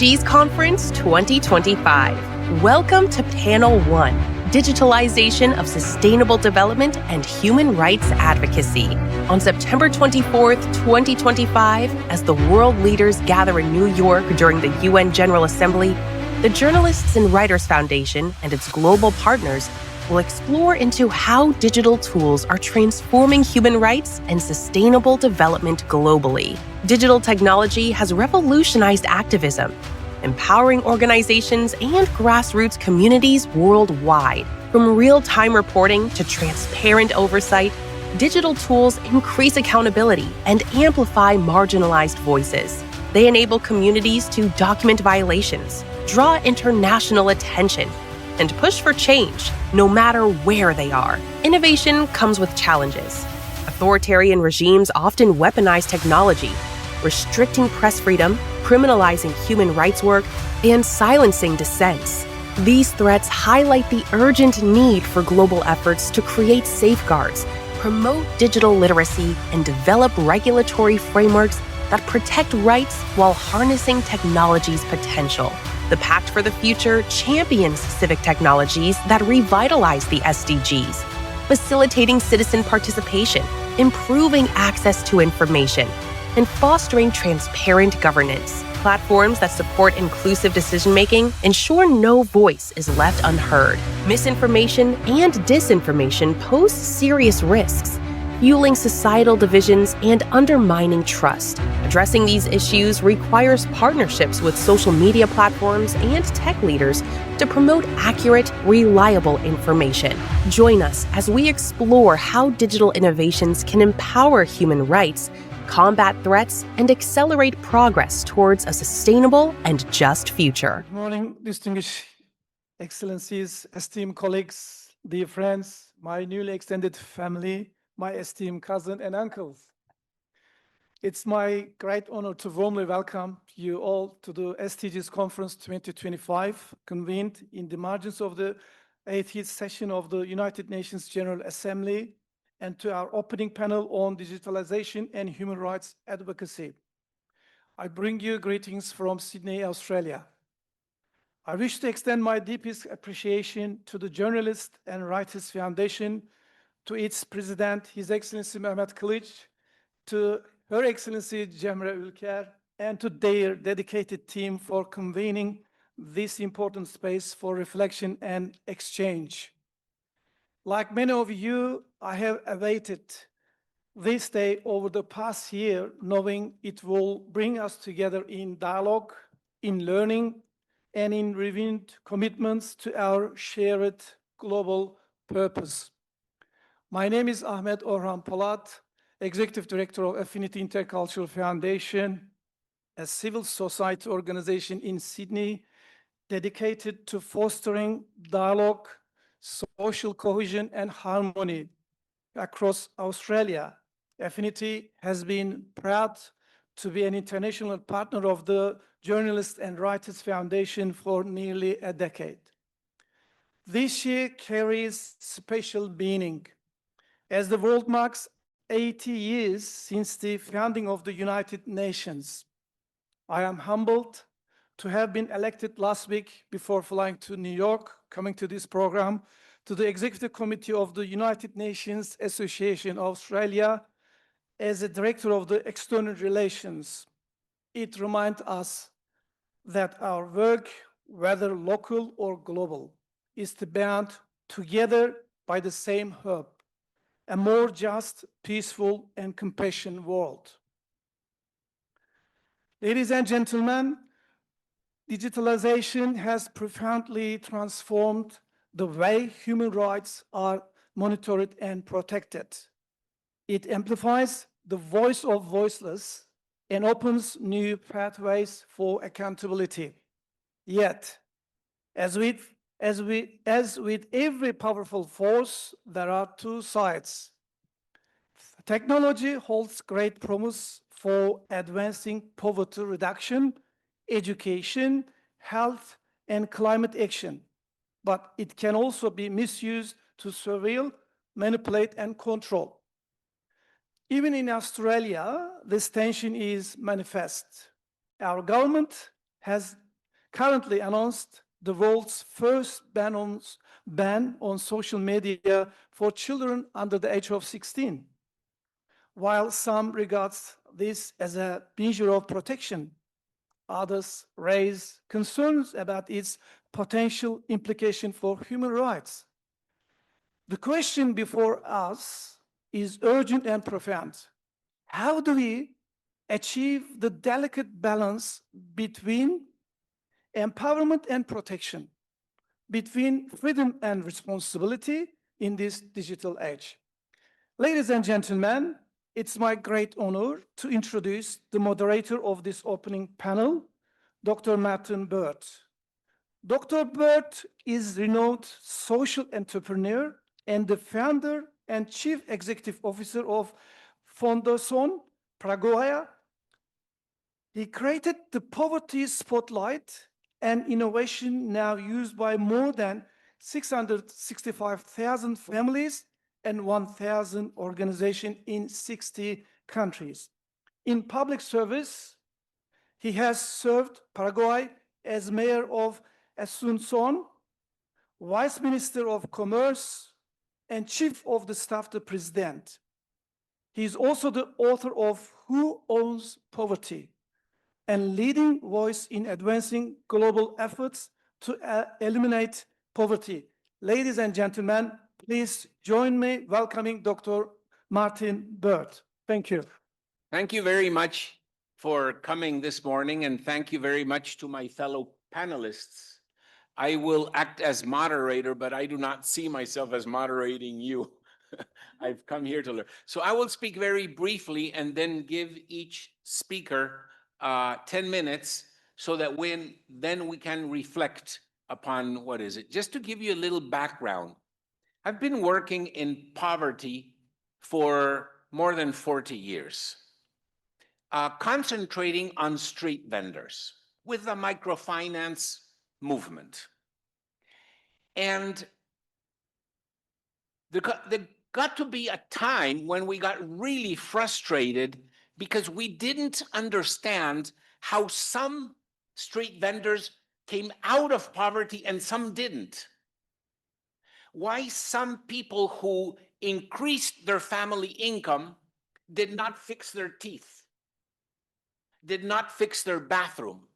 SDGs Conference 2025. Welcome to Panel 1, Digitalization of Sustainable Development and Human Rights Advocacy. On September 24th, 2025, as the world leaders gather in New York during the UN General Assembly, the Journalists and Writers Foundation and its global partners will explore into how digital tools are transforming human rights and sustainable development globally. Digital technology has revolutionized activism, empowering organizations and grassroots communities worldwide. From real-time reporting to transparent oversight, digital tools increase accountability and amplify marginalized voices. They enable communities to document violations, draw international attention, and push for change, no matter where they are. Innovation comes with challenges. Authoritarian regimes often weaponize technology, restricting press freedom, criminalizing human rights work, and silencing dissents. These threats highlight the urgent need for global efforts to create safeguards, promote digital literacy, and develop regulatory frameworks that protect rights while harnessing technology's potential. The Pact for the Future champions civic technologies that revitalize the SDGs, facilitating citizen participation, improving access to information, and fostering transparent governance. Platforms that support inclusive decision-making ensure no voice is left unheard. Misinformation and disinformation pose serious risks, fueling societal divisions and undermining trust. Addressing these issues requires partnerships with social media platforms and tech leaders to promote accurate, reliable information. Join us as we explore how digital innovations can empower human rights, combat threats, and accelerate progress towards a sustainable and just future. Good morning, distinguished excellencies, esteemed colleagues, dear friends, my newly extended family, my esteemed cousin and uncles. It's my great honor to warmly welcome you all to the SDGs Conference 2025, convened in the margins of the 80th session of the United Nations General Assembly, and to our opening panel on digitalization and human rights advocacy. I bring you greetings from Sydney, Australia. I wish to extend my deepest appreciation to the Journalists and Writers Foundation, to its president, His Excellency Mehmet Kılıç, to Her Excellency Cemre Ülker, and to their dedicated team for convening this important space for reflection and exchange. Like many of you, I have awaited this day over the past year, knowing it will bring us together in dialogue, in learning, and in renewed commitments to our shared global purpose. My name is Ahmet Orhan Polat, Executive Director of Affinity Intercultural Foundation, a civil society organization in Sydney dedicated to fostering dialogue, social cohesion, and harmony across Australia. Affinity has been proud to be an international partner of the Journalists and Writers Foundation for nearly a decade. This year carries special meaning, as the world marks 80 years since the founding of the United Nations. I am humbled to have been elected last week before flying to New York, coming to this program, to the Executive Committee of the United Nations Association of Australia as a Director of the External Relations. It reminds us that our work, whether local or global, is to bound together by the same hope: a more just, peaceful, and compassionate world. Ladies and gentlemen, digitalization has profoundly transformed the way human rights are monitored and protected. It amplifies the voice of voiceless and opens new pathways for accountability. Yet, as with every powerful force, there are two sides. Technology holds great promise for advancing poverty reduction, education, health, and climate action, but it can also be misused to surveil, manipulate, and control. Even in Australia, this tension is manifest. Our government has currently announced the world's first ban on social media for children under the age of 16. While some regards this as a measure of protection, others raise concerns about its potential implication for human rights. The question before us is urgent and profound. How do we achieve the delicate balance between empowerment and protection, between freedom and responsibility in this digital age? Ladies and gentlemen, it's my great honor to introduce the moderator of this opening panel, Dr. Martin Burt. Dr. Burt is a renowned social entrepreneur and the founder and chief executive officer of Fundación Paraguaya. He created the Poverty Spotlight, an innovation now used by more than 665,000 families and 1,000 organizations in 60 countries. In public service, he has served Paraguay as mayor of Asunción, vice minister of commerce, and chief of the staff to the president. He is also the author of Who Owns Poverty, and leading voice in advancing global efforts to eliminate poverty. Ladies and gentlemen, please join me welcoming Dr. Martin Burt. Thank you. Thank you very much for coming this morning, and thank you very much to my fellow panelists. I will act as moderator, but I do not see myself as moderating you. I've come here to learn. So I will speak very briefly and then give each speaker 10 minutes so that then we can reflect upon what is it. Just to give you a little background, I've been working in poverty for more than 40 years, concentrating on street vendors with the microfinance movement. And there got to be a time when we got really frustrated because we didn't understand how some street vendors came out of poverty and some didn't. Why some people who increased their family income did not fix their teeth, did not fix their bathroom.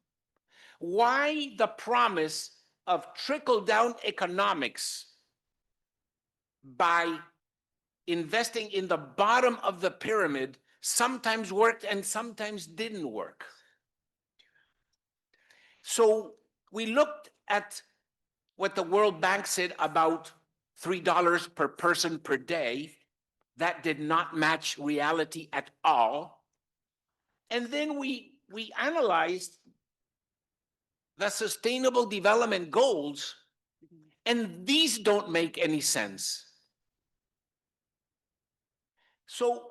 Why the promise of trickle-down economics by investing in the bottom of the pyramid sometimes worked and sometimes didn't work. So we looked at what the World Bank said about $3 per person per day. That did not match reality at all. And then we analyzed the Sustainable Development Goals, and these don't make any sense. So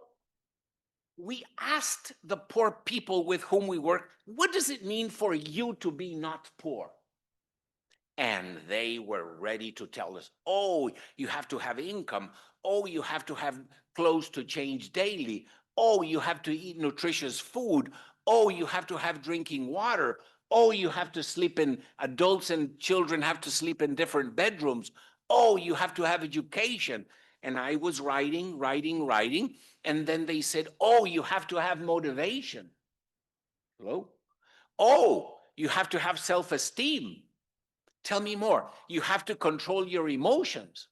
we asked the poor people with whom we work, what does it mean for you to be not poor? And they were ready to tell us, oh, you have to have income. Oh, you have to have clothes to change daily. Oh, you have to eat nutritious food. Oh, you have to have drinking water. Oh, you have to sleep in, adults and children have to sleep in different bedrooms. Oh, you have to have education. And I was writing, and then they said, oh, you have to have motivation. Hello? Oh, you have to have self-esteem. Tell me more. You have to control your emotions.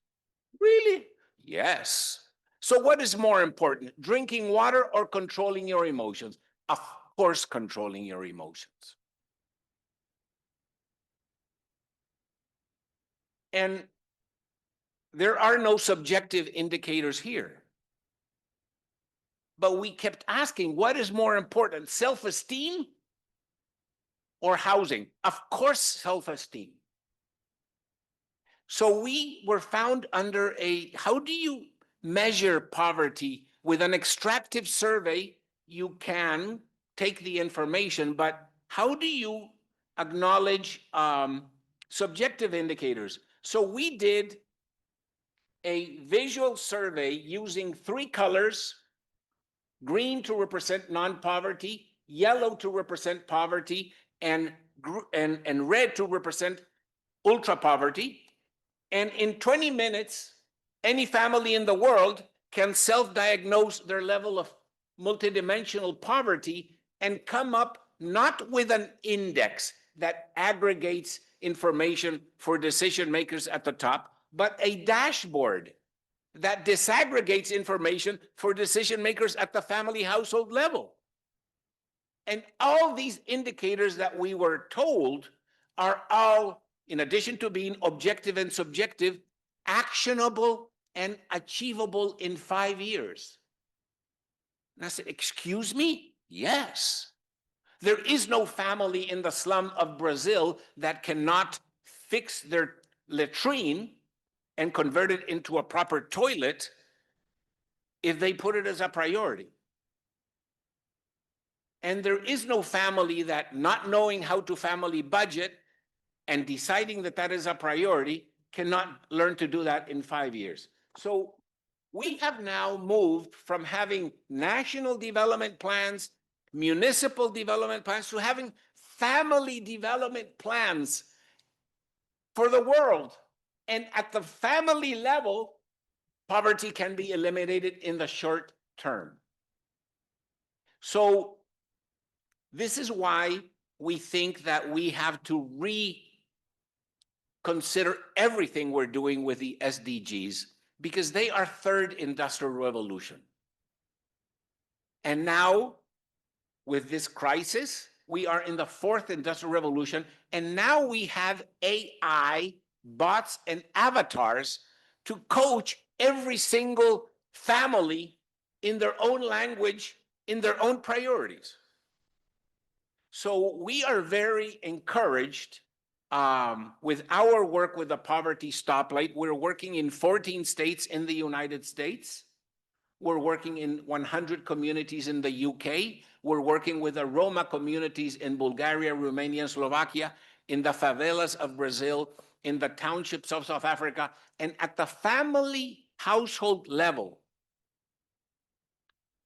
Really? Yes. So what is more important, drinking water or controlling your emotions? Of course, controlling your emotions. And there are no subjective indicators here. But we kept asking, what is more important, self-esteem or housing? Of course, self-esteem. So we were found under how do you measure poverty? With an extractive survey, you can take the information, but how do you acknowledge subjective indicators? So we did a visual survey using 3 colors, green to represent non-poverty, yellow to represent poverty, and and red to represent ultra poverty. And in 20 minutes, any family in the world can self-diagnose their level of multidimensional poverty and come up not with an index that aggregates information for decision makers at the top, but a dashboard that disaggregates information for decision makers at the family household level. And all these indicators that we were told are all, in addition to being objective and subjective, actionable and achievable in 5 years. And I said, excuse me? Yes. There is no family in the slum of Brazil that cannot fix their latrine and convert it into a proper toilet if they put it as a priority. And there is no family that, not knowing how to family budget and deciding that that is a priority, cannot learn to do that in 5 years. So we have now moved from having national development plans, municipal development plans, to having family development plans for the world. And at the family level, poverty can be eliminated in the short term. So this is why we think that we have to reconsider everything we're doing with the SDGs, because they are third industrial revolution. And now, with this crisis, we are in the fourth industrial revolution, and now we have AI, bots, and avatars to coach every single family in their own language, in their own priorities. So we are very encouraged with our work with the Poverty Stoplight. We're working in 14 states in the United States. We're working in 100 communities in the UK. We're working with the Roma communities in Bulgaria, Romania, and Slovakia, in the favelas of Brazil, in the townships of South Africa, and at the family household level,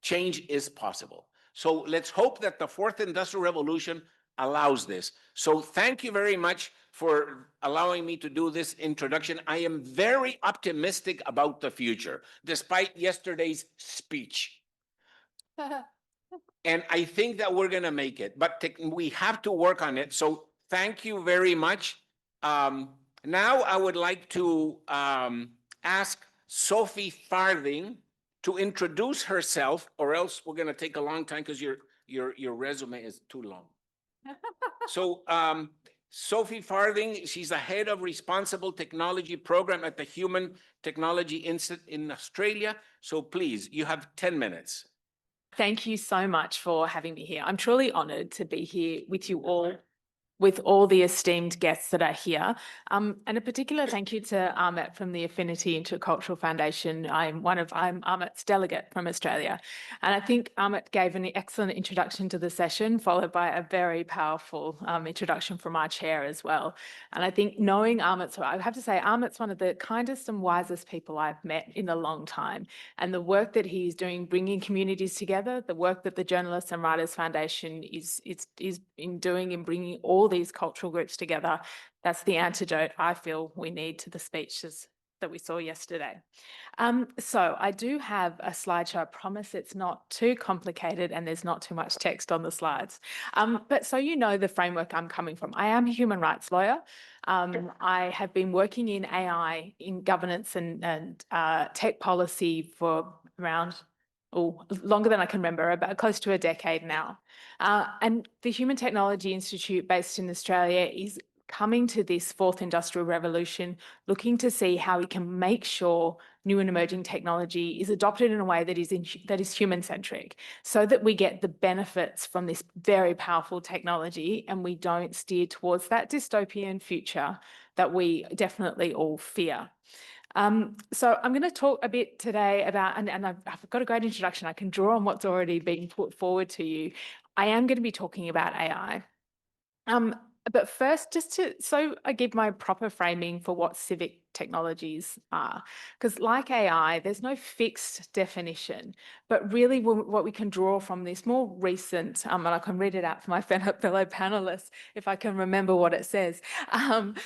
change is possible. So let's hope that the fourth industrial revolution allows this. So thank you very much for allowing me to do this introduction. I am very optimistic about the future, despite yesterday's speech. And I think that we're gonna make it, but we have to work on it. So thank you very much. Now I would like to ask Sophie Farthing to introduce herself, or else we're gonna take a long time because your resume is too long. So Sophie Farthing, she's the head of responsible technology program at the Human Technology Institute in Australia. So please, you have 10 minutes. Thank you so much for having me here. I'm truly honoured to be here with you all, with all the esteemed guests that are here. And a particular thank you to Amit from the Affinity Intercultural Foundation. I'm Amit's delegate from Australia. And I think Amit gave an excellent introduction to the session, followed by a very powerful introduction from our chair as well. And I think knowing Amit, I have to say Amit's one of the kindest and wisest people I've met in a long time. And the work that he's doing, bringing communities together, the work that the Journalists and Writers Foundation is in doing in bringing all these cultural groups together, that's the antidote I feel we need to the speeches that we saw yesterday. So I do have a slideshow. I promise it's not too complicated and there's not too much text on the slides. But so you know the framework I'm coming from. I am a human rights lawyer. I have been working in AI, in governance and tech policy for around longer than I can remember, about close to a decade now. And the Human Technology Institute based in Australia is coming to this fourth industrial revolution, looking to see how we can make sure new and emerging technology is adopted in a way that is human-centric, so that we get the benefits from this very powerful technology and we don't steer towards that dystopian future that we definitely all fear. So I'm going to talk a bit today about, and I've got a great introduction. I can draw on what's already been put forward to you. I am going to be talking about AI. But first, so I give my proper framing for what civic technologies are, because like AI, there's no fixed definition, but really what we can draw from this more recent, and I can read it out for my fellow panelists if I can remember what it says.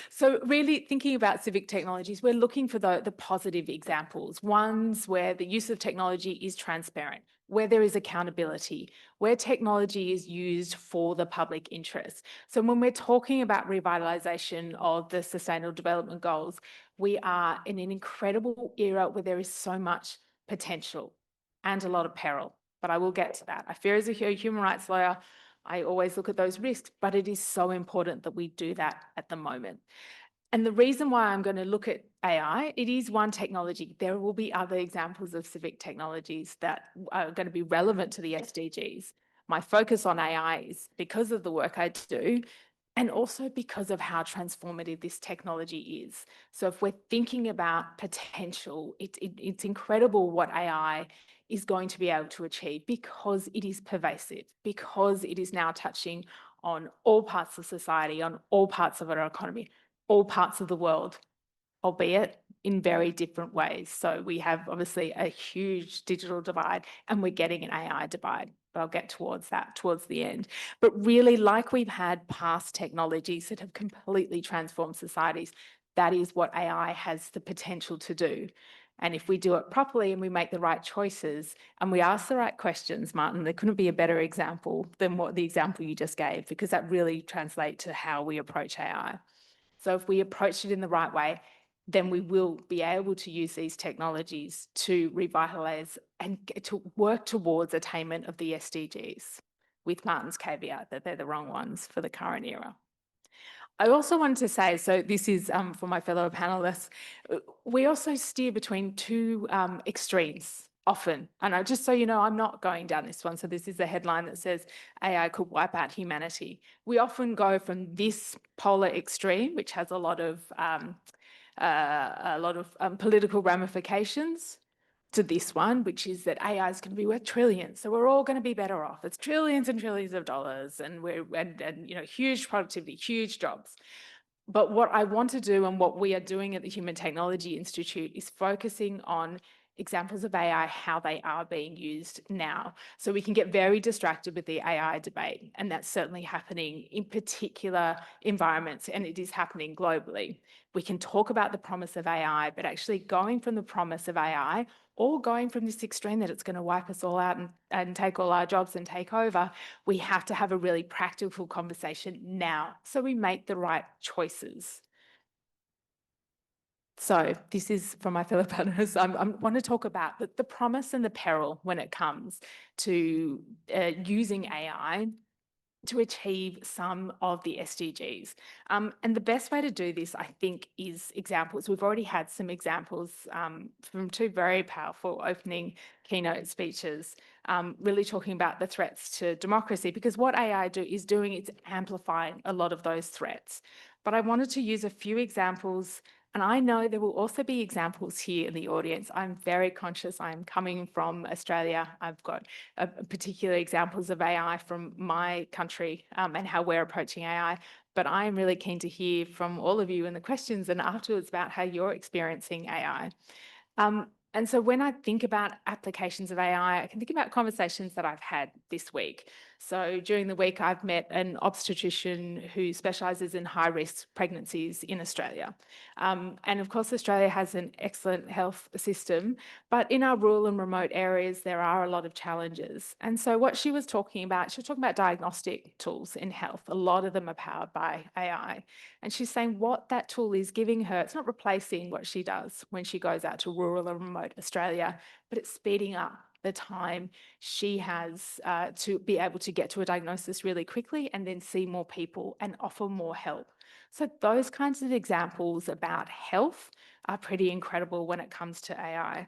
So really thinking about civic technologies, we're looking for the positive examples, ones where the use of technology is transparent, where there is accountability, where technology is used for the public interest. So when we're talking about revitalisation of the Sustainable Development Goals, we are in an incredible era where there is so much potential and a lot of peril. But I will get to that. I fear as a human rights lawyer, I always look at those risks, but it is so important that we do that at the moment. And the reason why I'm going to look at AI, it is one technology. There will be other examples of civic technologies that are going to be relevant to the SDGs. My focus on AI is because of the work I do, and also because of how transformative this technology is. So if we're thinking about potential, it's incredible what AI is going to be able to achieve because it is pervasive, because it is now touching on all parts of society, on all parts of our economy, all parts of the world, albeit in very different ways. So we have obviously a huge digital divide and we're getting an AI divide, but I'll get towards that towards the end. But really, like we've had past technologies that have completely transformed societies, that is what AI has the potential to do. And if we do it properly and we make the right choices and we ask the right questions, Martin, there couldn't be a better example than what the example you just gave, because that really translates to how we approach AI. So if we approach it in the right way, then we will be able to use these technologies to revitalise and to work towards attainment of the SDGs, with Martin's caveat that they're the wrong ones for the current era. I also wanted to say, so this is for my fellow panelists, we also steer between two extremes often. And just so you know, I'm not going down this one. So this is a headline that says AI could wipe out humanity. We often go from this polar extreme, which has a lot of political ramifications, to this one, which is that AI is going to be worth trillions. So we're all going to be better off. It's trillions and trillions of dollars, and you know, huge productivity, huge jobs. But what I want to do and what we are doing at the Human Technology Institute is focusing on examples of AI, how they are being used now. So we can get very distracted with the AI debate, and that's certainly happening in particular environments, and it is happening globally. We can talk about the promise of AI, but actually going from the promise of AI or going from this extreme that it's going to wipe us all out and take all our jobs and take over, we have to have a really practical conversation now so we make the right choices. So this is for my fellow panelists. I want to talk about the promise and the peril when it comes to using AI to achieve some of the SDGs. And the best way to do this, I think, is examples. We've already had some examples from two very powerful opening keynote speeches, really talking about the threats to democracy, because what AI is doing, it's amplifying a lot of those threats. But I wanted to use a few examples, and I know there will also be examples here in the audience. I'm very conscious I'm coming from Australia. I've got particular examples of AI from my country and how we're approaching AI. But I'm really keen to hear from all of you in the questions and afterwards about how you're experiencing AI. And so when I think about applications of AI, I can think about conversations that I've had this week. So during the week, I've met an obstetrician who specialises in high-risk pregnancies in Australia. And of course, Australia has an excellent health system, but in our rural and remote areas, there are a lot of challenges. And so what she was talking about diagnostic tools in health. A lot of them are powered by AI. And she's saying what that tool is giving her, it's not replacing what she does when she goes out to rural and remote Australia, but it's speeding up the time she has to be able to get to a diagnosis really quickly and then see more people and offer more help. So those kinds of examples about health are pretty incredible when it comes to AI.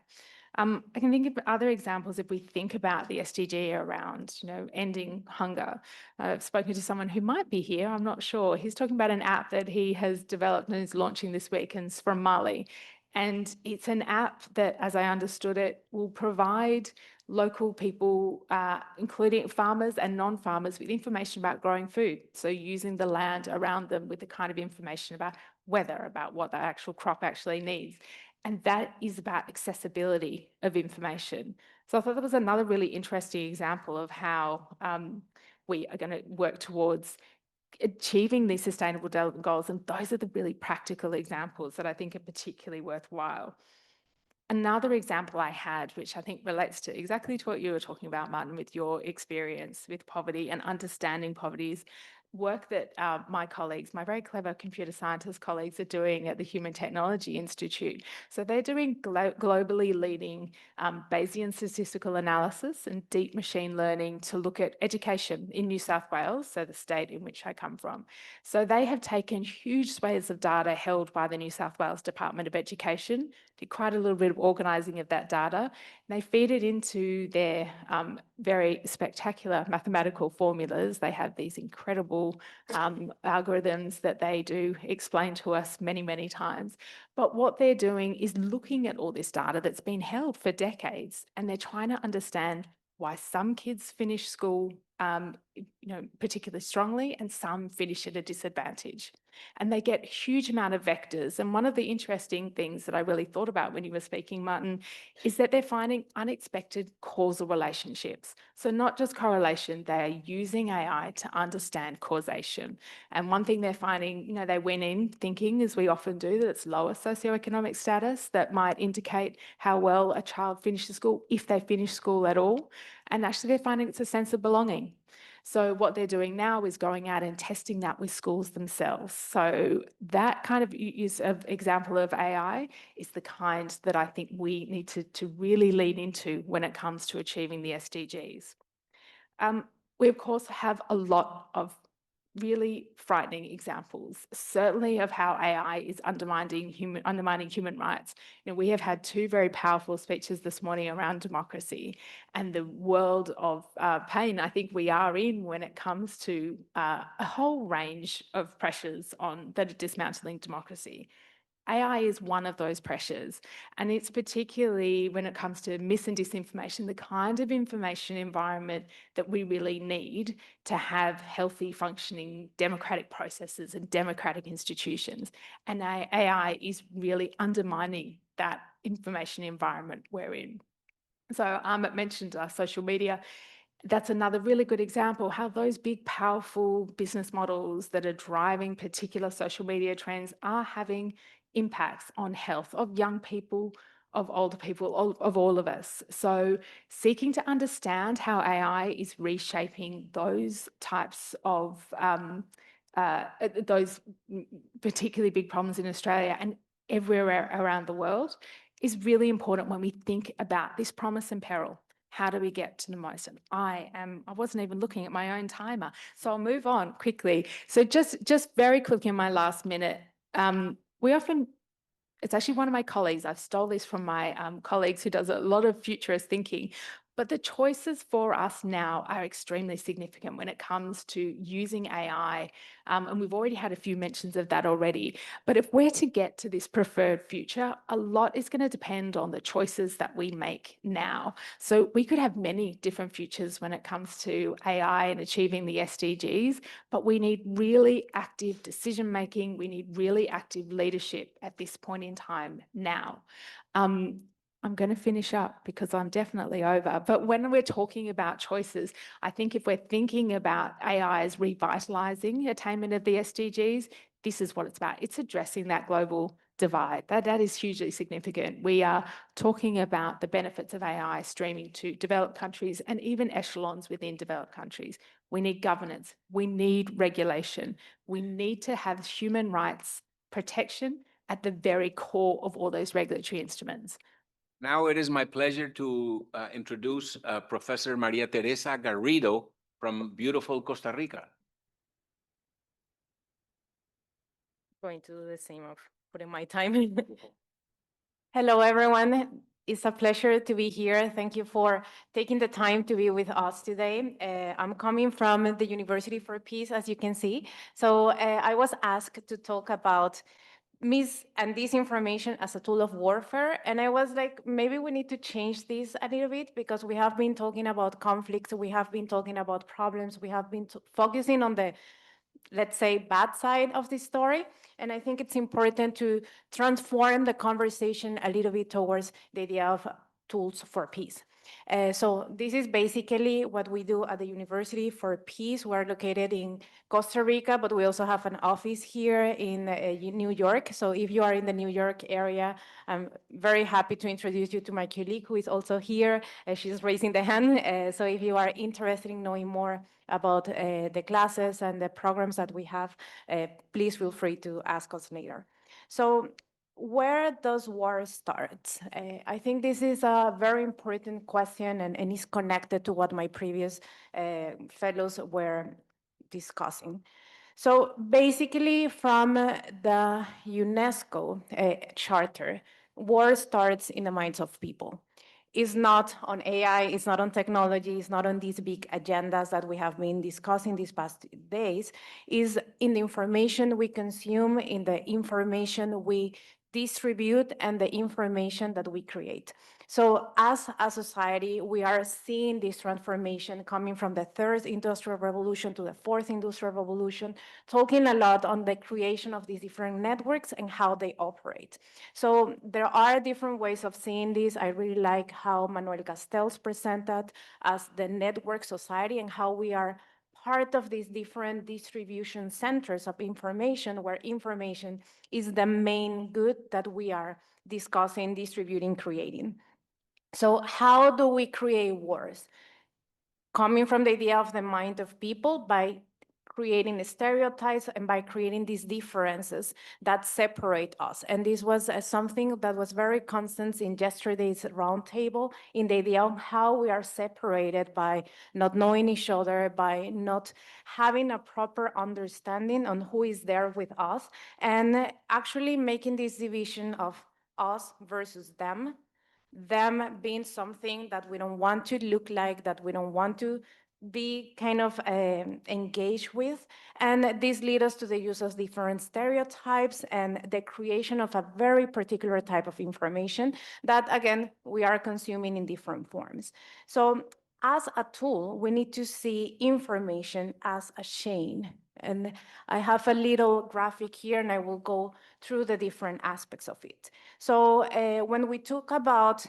I can think of other examples if we think about the SDG around, you know, ending hunger. I've spoken to someone who might be here, I'm not sure. He's talking about an app that he has developed and is launching this week, and it's from Mali. And it's an app that, as I understood it, will provide local people, including farmers and non-farmers, with information about growing food. So using the land around them with the kind of information about weather, about what the actual crop actually needs. And that is about accessibility of information. So I thought that was another really interesting example of how we are going to work towards achieving these sustainable development goals. And those are the really practical examples that I think are particularly worthwhile. Another example I had, which I think relates to exactly to what you were talking about, Martin, with your experience with poverty and understanding poverty, is work that my colleagues, my very clever computer scientist colleagues, are doing at the Human Technology Institute. So they're doing globally leading Bayesian statistical analysis and deep machine learning to look at education in New South Wales, so the state in which I come from. So they have taken huge swathes of data held by the New South Wales Department of Education, did quite a little bit of organising of that data. They feed it into their very spectacular mathematical formulas. They have these incredible algorithms that they do explain to us many, many times. But what they're doing is looking at all this data that's been held for decades, and they're trying to understand why some kids finish school particularly strongly and some finish at a disadvantage. And they get a huge amount of vectors. And one of the interesting things that I really thought about when you were speaking, Martin, is that they're finding unexpected causal relationships. So not just correlation, they are using AI to understand causation. And one thing they're finding, they went in thinking, as we often do, that it's lower socioeconomic status that might indicate how well a child finishes school, if they finish school at all. And actually they're finding it's a sense of belonging. So what they're doing now is going out and testing that with schools themselves. So that kind of use of example of AI is the kind that I think we need to really lean into when it comes to achieving the SDGs. We, of course, have a lot of really frightening examples, certainly of how AI is undermining human rights. We have had two very powerful speeches this morning around democracy and the world of pain I think we are in when it comes to a whole range of pressures that are dismantling democracy. AI is one of those pressures, and it's particularly when it comes to mis and disinformation, the kind of information environment that we really need to have healthy, functioning democratic processes and democratic institutions. And AI is really undermining that information environment we're in. So Amit mentioned social media. That's another really good example how those big, powerful business models that are driving particular social media trends are having impacts on health of young people, of older people, of all of us. So seeking to understand how AI is reshaping those types of, those particularly big problems in Australia and everywhere around the world is really important when we think about this promise and peril. How do we get to the most? And I wasn't even looking at my own timer, so I'll move on quickly. So just very quickly in my last minute, it's actually one of my colleagues, I've stole this from my colleagues who does a lot of futurist thinking, but the choices for us now are extremely significant when it comes to using AI, and we've already had a few mentions of that already. But if we're to get to this preferred future, a lot is going to depend on the choices that we make now. So we could have many different futures when it comes to AI and achieving the SDGs, but we need really active decision-making. We need really active leadership at this point in time now. I'm going to finish up because I'm definitely over. But when we're talking about choices, I think if we're thinking about AI as revitalising attainment of the SDGs, this is what it's about. It's addressing that global divide. That is hugely significant. We are talking about the benefits of AI streaming to developed countries and even echelons within developed countries. We need governance. We need regulation. We need to have human rights protection at the very core of all those regulatory instruments. Now it is my pleasure to introduce Professor Mariateresa Garrido from beautiful Costa Rica. Going to do the same of putting my time in. Hello, everyone. It's a pleasure to be here. Thank you for taking the time to be with us today. I'm coming from the University for Peace, as you can see. So I was asked to talk about mis and disinformation as a tool of warfare. And I was like, maybe we need to change this a little bit, because we have been talking about conflicts, we have been talking about problems, we have been focusing on the, let's say, bad side of the story. And I think it's important to transform the conversation a little bit towards the idea of tools for peace. So this is basically what we do at the University for Peace. We're located in Costa Rica, but we also have an office here in New York. So if you are in the New York area, I'm very happy to introduce you to my colleague who is also here. She's raising the hand. So if you are interested in knowing more about the classes and the programs that we have, please feel free to ask us later. So where does war start? I think this is a very important question, and is connected to what my previous fellows were discussing. So basically, from the UNESCO charter, war starts in the minds of people. It's not on AI, it's not on technology, it's not on these big agendas that we have been discussing these past days. Is in the information we consume, in the information we distribute, and the information that we create. So as a society, we are seeing this transformation coming from the third industrial revolution to the fourth industrial revolution, talking a lot on the creation of these different networks and how they operate. So there are different ways of seeing this. I really like how Manuel Castells presented as the network society, and how we are part of these different distribution centers of information, where information is the main good that we are discussing, distributing, creating. So how do we create wars? Coming from the idea of the mind of people, by creating stereotypes and by creating these differences that separate us. And this was something that was very constant in yesterday's roundtable, in the idea of how we are separated by not knowing each other, by not having a proper understanding on who is there with us, and actually making this division of us versus them being something that we don't want to look like, that we don't want to be kind of engaged with. And this leads us to the use of different stereotypes and the creation of a very particular type of information that, again, we are consuming in different forms. So as a tool, we need to see information as a chain. And I have a little graphic here, and I will go through the different aspects of it. So when we talk about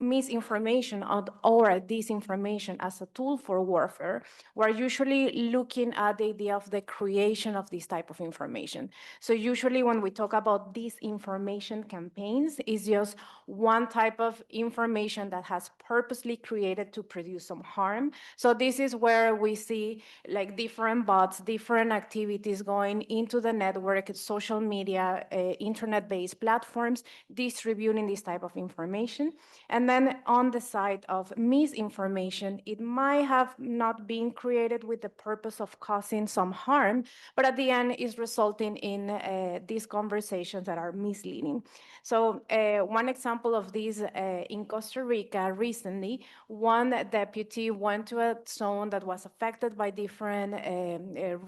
misinformation or disinformation as a tool for warfare, we're usually looking at the idea of the creation of this type of information. So usually when we talk about disinformation campaigns, it's just one type of information that has purposely created to produce some harm. So this is where we see like different bots, different activities going into the network, social media, internet-based platforms, distributing this type of information. And then on the side of misinformation, it might have not been created with the purpose of causing some harm, but at the end is resulting in these conversations that are misleading. So one example of this in Costa Rica recently, one deputy went to a zone that was affected by different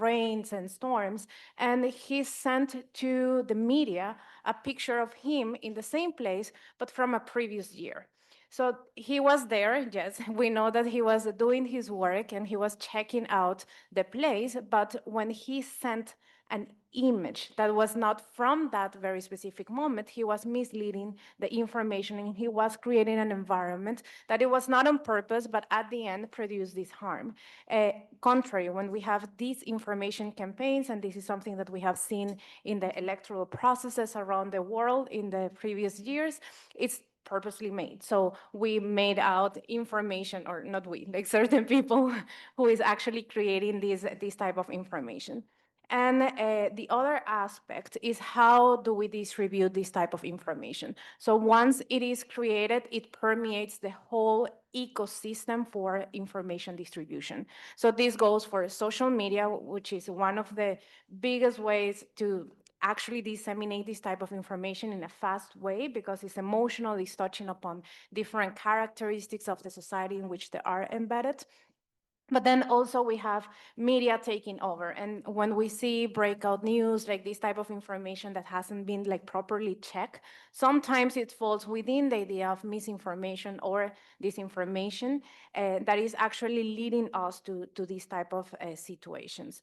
rains and storms, and he sent to the media a picture of him in the same place, but from a previous year. So he was there, yes, we know that he was doing his work and he was checking out the place, but when he sent an image that was not from that very specific moment, he was misleading the information, and he was creating an environment that it was not on purpose, but at the end produced this harm. Contrary, when we have these information campaigns, and this is something that we have seen in the electoral processes around the world in the previous years, it's purposely made. So we made out information, or not we, like certain people who is actually creating this type of information. And the other aspect is, how do we distribute this type of information? So once it is created, it permeates the whole ecosystem for information distribution. So this goes for social media, which is one of the biggest ways to actually disseminate this type of information in a fast way, because it's emotional, it's touching upon different characteristics of the society in which they are embedded. But then also we have media taking over. And when we see breakout news, like this type of information that hasn't been like properly checked, sometimes it falls within the idea of misinformation or disinformation that is actually leading us to these type of situations.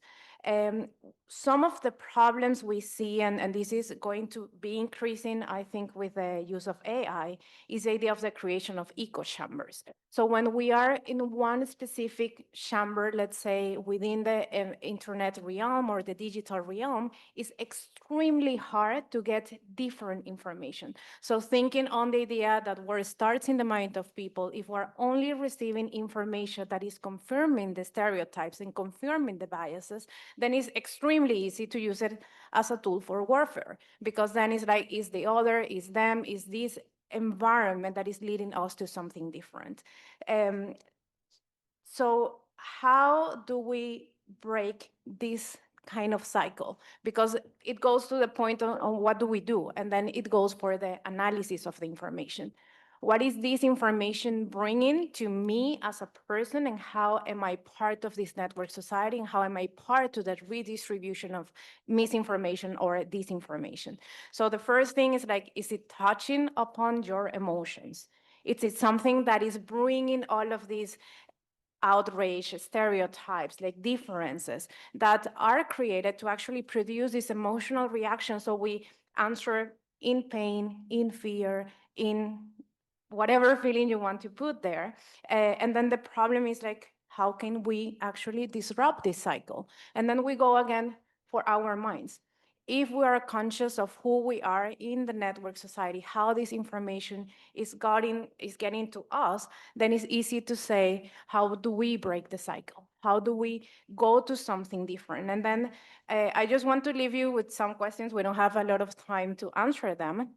Some of the problems we see, and this is going to be increasing, I think, with the use of AI, is the idea of the creation of echo chambers. So when we are in one specific chamber, let's say within the internet realm or the digital realm, it's extremely hard to get different information. So thinking on the idea that where it starts in the mind of people, if we're only receiving information that is confirming the stereotypes and confirming the biases, then it's extremely easy to use it as a tool for warfare, because then it's like, is the other, is them, is this environment that is leading us to something different. So how do we break this kind of cycle? Because it goes to the point on what do we do, and then it goes for the analysis of the information. What is this information bringing to me as a person, and how am I part of this network society, and how am I part of that redistribution of misinformation or disinformation? So the first thing is like, is it touching upon your emotions? Is it something that is bringing all of these outrage, stereotypes, like differences that are created to actually produce this emotional reaction? So we answer in pain, in fear, in whatever feeling you want to put there. And then the problem is like, how can we actually disrupt this cycle? And then we go again for our minds. If we are conscious of who we are in the network society, how this information is getting to us, then it's easy to say, how do we break the cycle? How do we go to something different? And then I just want to leave you with some questions. We don't have a lot of time to answer them,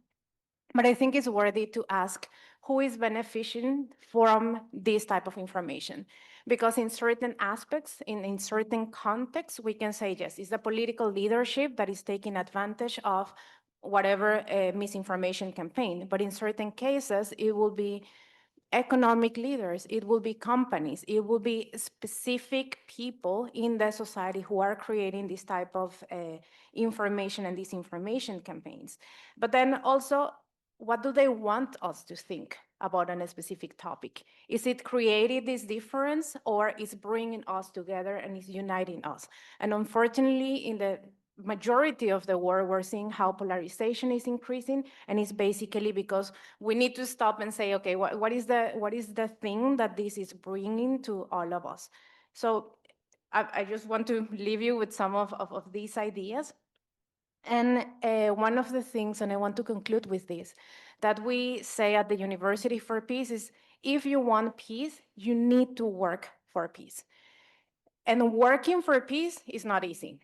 but I think it's worthy to ask, who is benefiting from this type of information? Because in certain aspects, in certain contexts, we can say, yes, it's the political leadership that is taking advantage of whatever misinformation campaign. But in certain cases, it will be economic leaders, it will be companies, it will be specific people in the society who are creating this type of information and disinformation campaigns. But then also, what do they want us to think about a specific topic? Is it creating this difference, or is bringing us together and is uniting us? And unfortunately, in the majority of the world, we're seeing how polarization is increasing, and it's basically because we need to stop and say, okay, what is the thing that this is bringing to all of us? So I just want to leave you with some of these ideas. And one of the things, and I want to conclude with this, that we say at the University for Peace is, if you want peace, you need to work for peace. And working for peace is not easy.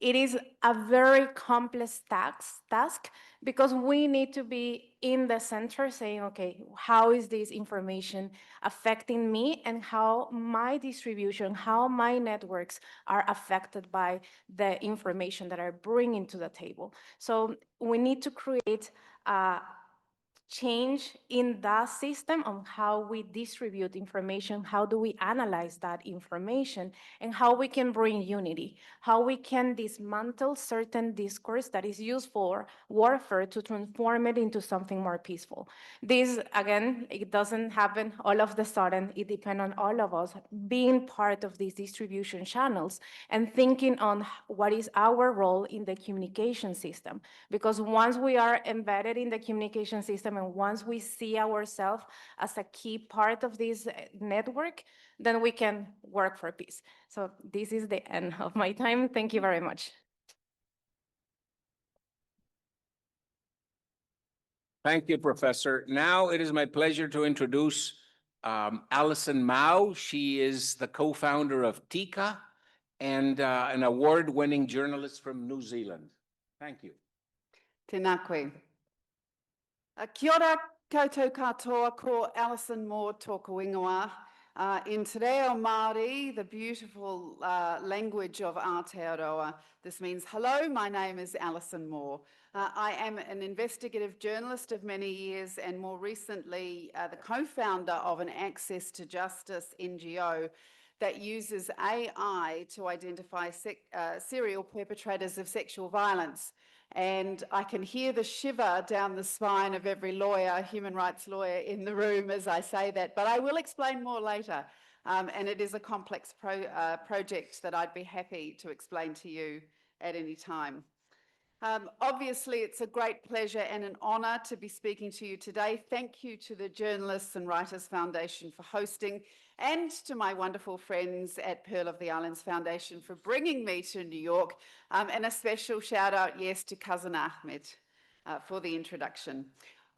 It is a very complex task because we need to be in the center saying, okay, how is this information affecting me, and how my distribution, how my networks are affected by the information that I bring into the table. So we need to create a change in that system on how we distribute information, how do we analyze that information, and how we can bring unity, how we can dismantle certain discourse that is used for warfare to transform it into something more peaceful. This, again, it doesn't happen all of the sudden. It depends on all of us being part of these distribution channels and thinking on what is our role in the communication system. Because once we are embedded in the communication system, and once we see ourselves as a key part of this network, then we can work for peace. So this is the end of my time. Thank you very much. Thank you, Professor. Now it is my pleasure to introduce Alison Mao. She is the co-founder of Tika and an award-winning journalist from New Zealand. Thank you. Tēnā koe. Kia ora koutou katoa, ko Alison Moore tōku ingoa. In Te Reo Māori, the beautiful language of Aotearoa, this means hello, my name is Alison Moore. I am an investigative journalist of many years, and more recently the co-founder of an Access to Justice NGO that uses AI to identify serial perpetrators of sexual violence. And I can hear the shiver down the spine of every lawyer, human rights lawyer in the room as I say that, but I will explain more later. And it is a complex project that I'd be happy to explain to you at any time. Obviously, it's a great pleasure and an honour to be speaking to you today. Thank you to the Journalists and Writers Foundation for hosting, and to my wonderful friends at Pearl of the Islands Foundation for bringing me to New York, and a special shout out, yes, to Cousin Ahmed for the introduction.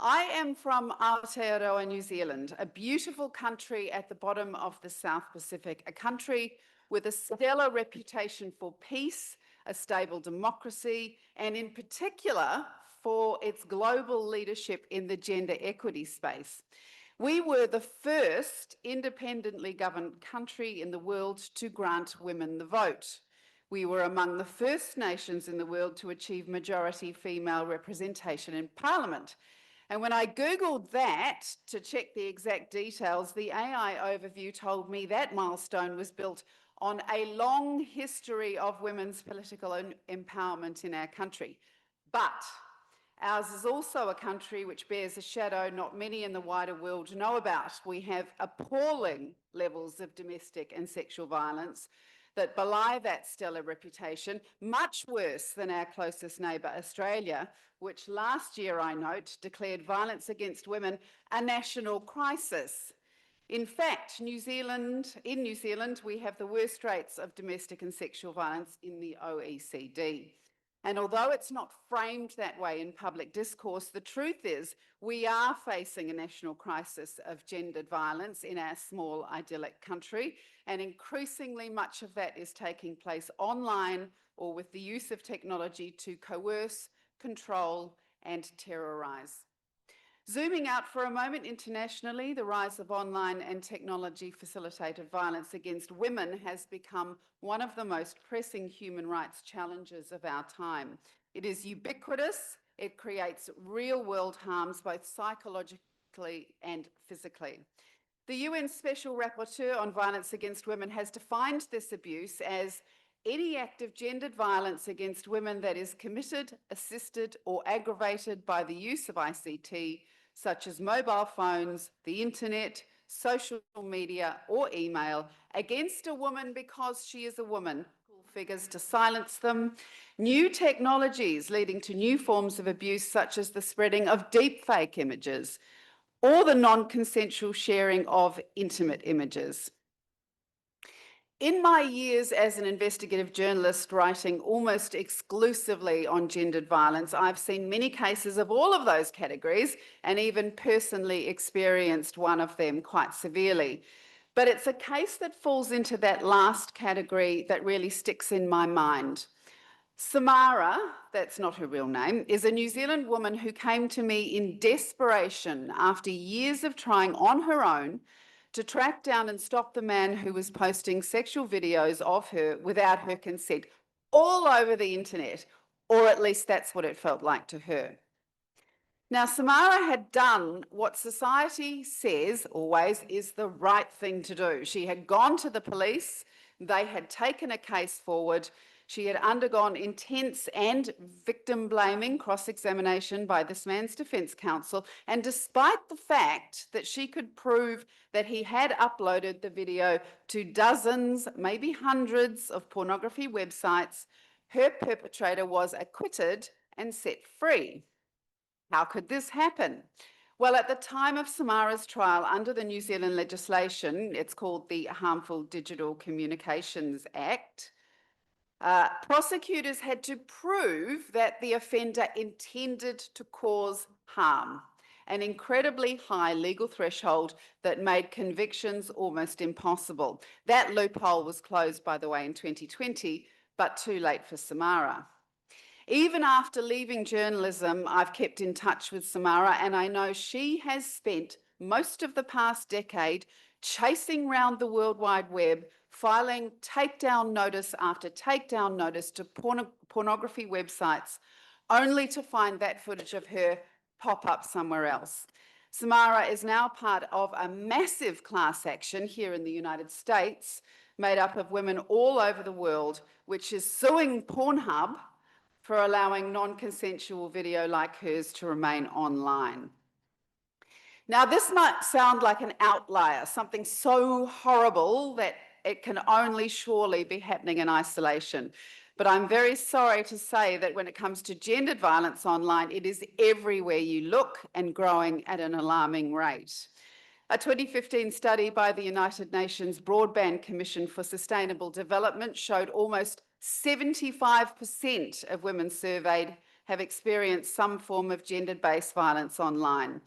I am from Aotearoa, New Zealand, a beautiful country at the bottom of the South Pacific, a country with a stellar reputation for peace, a stable democracy, and in particular for its global leadership in the gender equity space. We were the first independently governed country in the world to grant women the vote. We were among the first nations in the world to achieve majority female representation in Parliament. And when I Googled that to check the exact details, the AI overview told me that milestone was built on a long history of women's political empowerment in our country. But ours is also a country which bears a shadow not many in the wider world know about. We have appalling levels of domestic and sexual violence that belie that stellar reputation, much worse than our closest neighbour, Australia, which last year, I note, declared violence against women a national crisis. In fact, in New Zealand, we have the worst rates of domestic and sexual violence in the OECD. And although it's not framed that way in public discourse, the truth is we are facing a national crisis of gendered violence in our small, idyllic country, and increasingly much of that is taking place online or with the use of technology to coerce, control, and terrorise. Zooming out for a moment internationally, the rise of online and technology-facilitated violence against women has become one of the most pressing human rights challenges of our time. It is ubiquitous, it creates real-world harms both psychologically and physically. The UN Special Rapporteur on Violence Against Women has defined this abuse as any act of gendered violence against women that is committed, assisted, or aggravated by the use of ICT, such as mobile phones, the internet, social media, or email, against a woman because she is a woman, figures to silence them, new technologies leading to new forms of abuse, such as the spreading of deepfake images, or the non-consensual sharing of intimate images. In my years as an investigative journalist writing almost exclusively on gendered violence, I've seen many cases of all of those categories and even personally experienced one of them quite severely. But it's a case that falls into that last category that really sticks in my mind. Samara, that's not her real name, is a New Zealand woman who came to me in desperation after years of trying on her own to track down and stop the man who was posting sexual videos of her without her consent all over the internet, or at least that's what it felt like to her. Now, Samara had done what society says always is the right thing to do. She had gone to the police, they had taken a case forward, she had undergone intense and victim-blaming cross-examination by this man's defence counsel, and despite the fact that she could prove that he had uploaded the video to dozens, maybe hundreds of pornography websites, her perpetrator was acquitted and set free. How could this happen? Well, at the time of Samara's trial under the New Zealand legislation, it's called the Harmful Digital Communications Act, prosecutors had to prove that the offender intended to cause harm, an incredibly high legal threshold that made convictions almost impossible. That loophole was closed, by the way, in 2020, but too late for Samara. Even after leaving journalism, I've kept in touch with Samara, and I know she has spent most of the past decade chasing around the World Wide Web, filing takedown notice after takedown notice to pornography websites, only to find that footage of her pop up somewhere else. Samara is now part of a massive class action here in the United States. made up of women all over the world, which is suing Pornhub for allowing non-consensual video like hers to remain online. Now, this might sound like an outlier, something so horrible that it can only surely be happening in isolation. But I'm very sorry to say that when it comes to gendered violence online, it is everywhere you look and growing at an alarming rate. A 2015 study by the United Nations Broadband Commission for Sustainable Development showed almost 75% of women surveyed have experienced some form of gender-based violence online.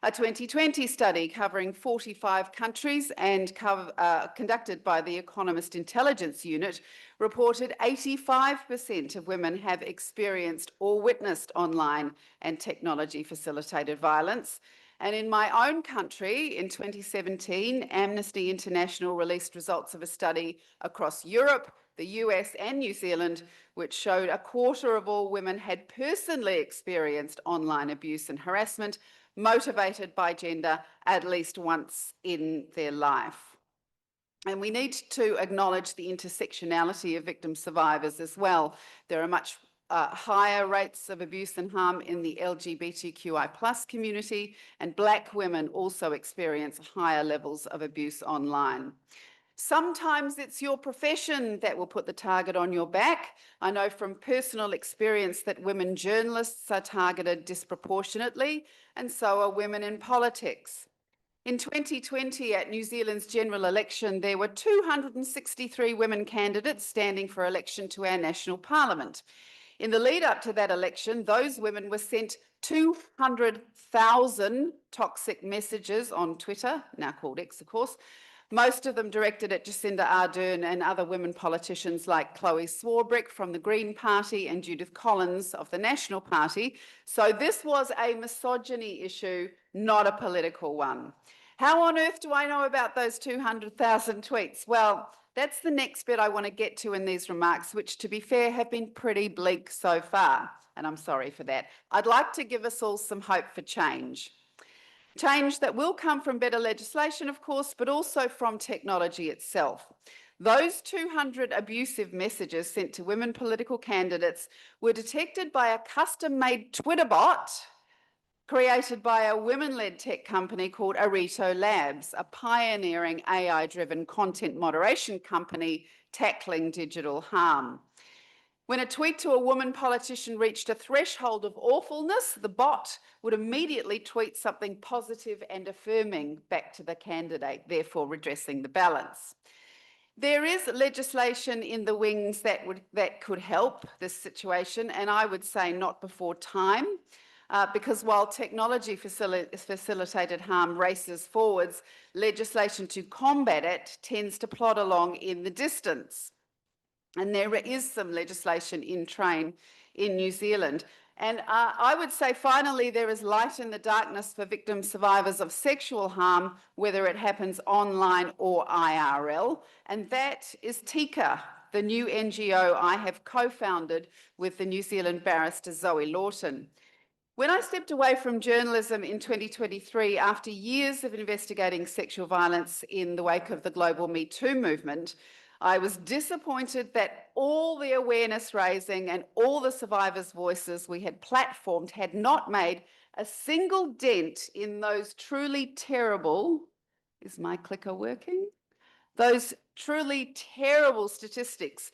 A 2020 study covering 45 countries and conducted by the Economist Intelligence Unit reported 85% of women have experienced or witnessed online and technology-facilitated violence. And in my own country, in 2017, Amnesty International released results of a study across Europe, the US and New Zealand, which showed a quarter of all women had personally experienced online abuse and harassment motivated by gender at least once in their life. And we need to acknowledge the intersectionality of victim survivors as well. There are much higher rates of abuse and harm in the LGBTQI+ community, and Black women also experience higher levels of abuse online. Sometimes it's your profession that will put the target on your back. I know from personal experience that women journalists are targeted disproportionately, and so are women in politics. In 2020, at New Zealand's general election, there were 263 women candidates standing for election to our national parliament. In the lead up to that election, those women were sent 200,000 toxic messages on Twitter, now called X, of course, most of them directed at Jacinda Ardern and other women politicians like Chloe Swarbrick from the Green Party and Judith Collins of the National Party. So this was a misogyny issue, not a political one. How on earth do I know about those 200,000 tweets? Well, that's the next bit I want to get to in these remarks, which, to be fair, have been pretty bleak so far, and I'm sorry for that. I'd like to give us all some hope for change. Change that will come from better legislation, of course, but also from technology itself. Those 200 abusive messages sent to women political candidates were detected by a custom-made Twitter bot created by a women-led tech company called Arito Labs, a pioneering AI-driven content moderation company tackling digital harm. When a tweet to a woman politician reached a threshold of awfulness, the bot would immediately tweet something positive and affirming back to the candidate, therefore redressing the balance. There is legislation in the wings that could help this situation, and I would say not before time, because while technology facilitated harm races forwards, legislation to combat it tends to plod along in the distance. And there is some legislation in train in New Zealand. And I would say, finally, there is light in the darkness for victim survivors of sexual harm, whether it happens online or IRL. And that is Tika, the new NGO I have co-founded with the New Zealand barrister Zoe Lawton. When I stepped away from journalism in 2023, after years of investigating sexual violence in the wake of the global Me Too movement, I was disappointed that all the awareness raising and all the survivors' voices we had platformed had not made a single dent in those truly terrible, is my clicker working? Those truly terrible statistics,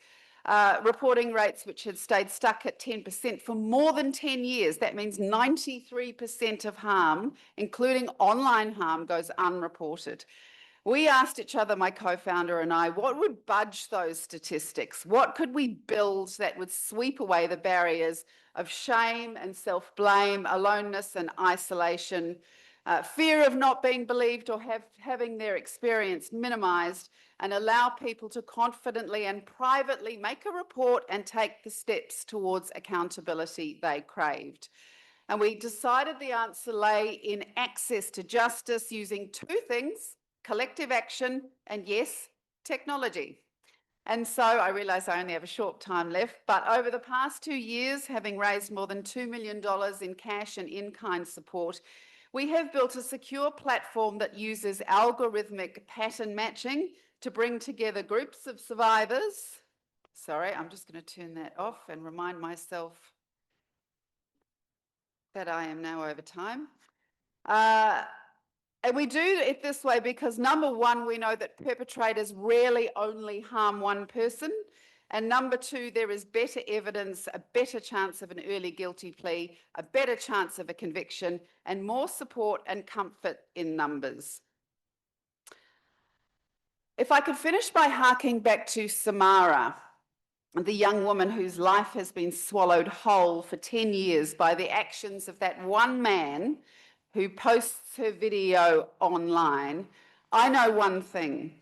reporting rates which had stayed stuck at 10% for more than 10 years. That means 93% of harm, including online harm, goes unreported. We asked each other, my co-founder and I, what would budge those statistics? What could we build that would sweep away the barriers of shame and self-blame, aloneness and isolation, fear of not being believed or having their experience minimized, and allow people to confidently and privately make a report and take the steps towards accountability they craved. And we decided the answer lay in access to justice using two things: collective action, and yes, technology. And so I realise I only have a short time left, but over the past 2 years, having raised more than $2 million in cash and in-kind support, We have built a secure platform that uses algorithmic pattern matching to bring together groups of survivors. Sorry, I'm just going to turn that off and remind myself that I am now over time. And we do it this way because number one, we know that perpetrators rarely only harm one person. And number two, there is better evidence, a better chance of an early guilty plea, a better chance of a conviction, and more support and comfort in numbers. If I could finish by harking back to Samara, the young woman whose life has been swallowed whole for 10 years by the actions of that one man who posts her video online, I know one thing.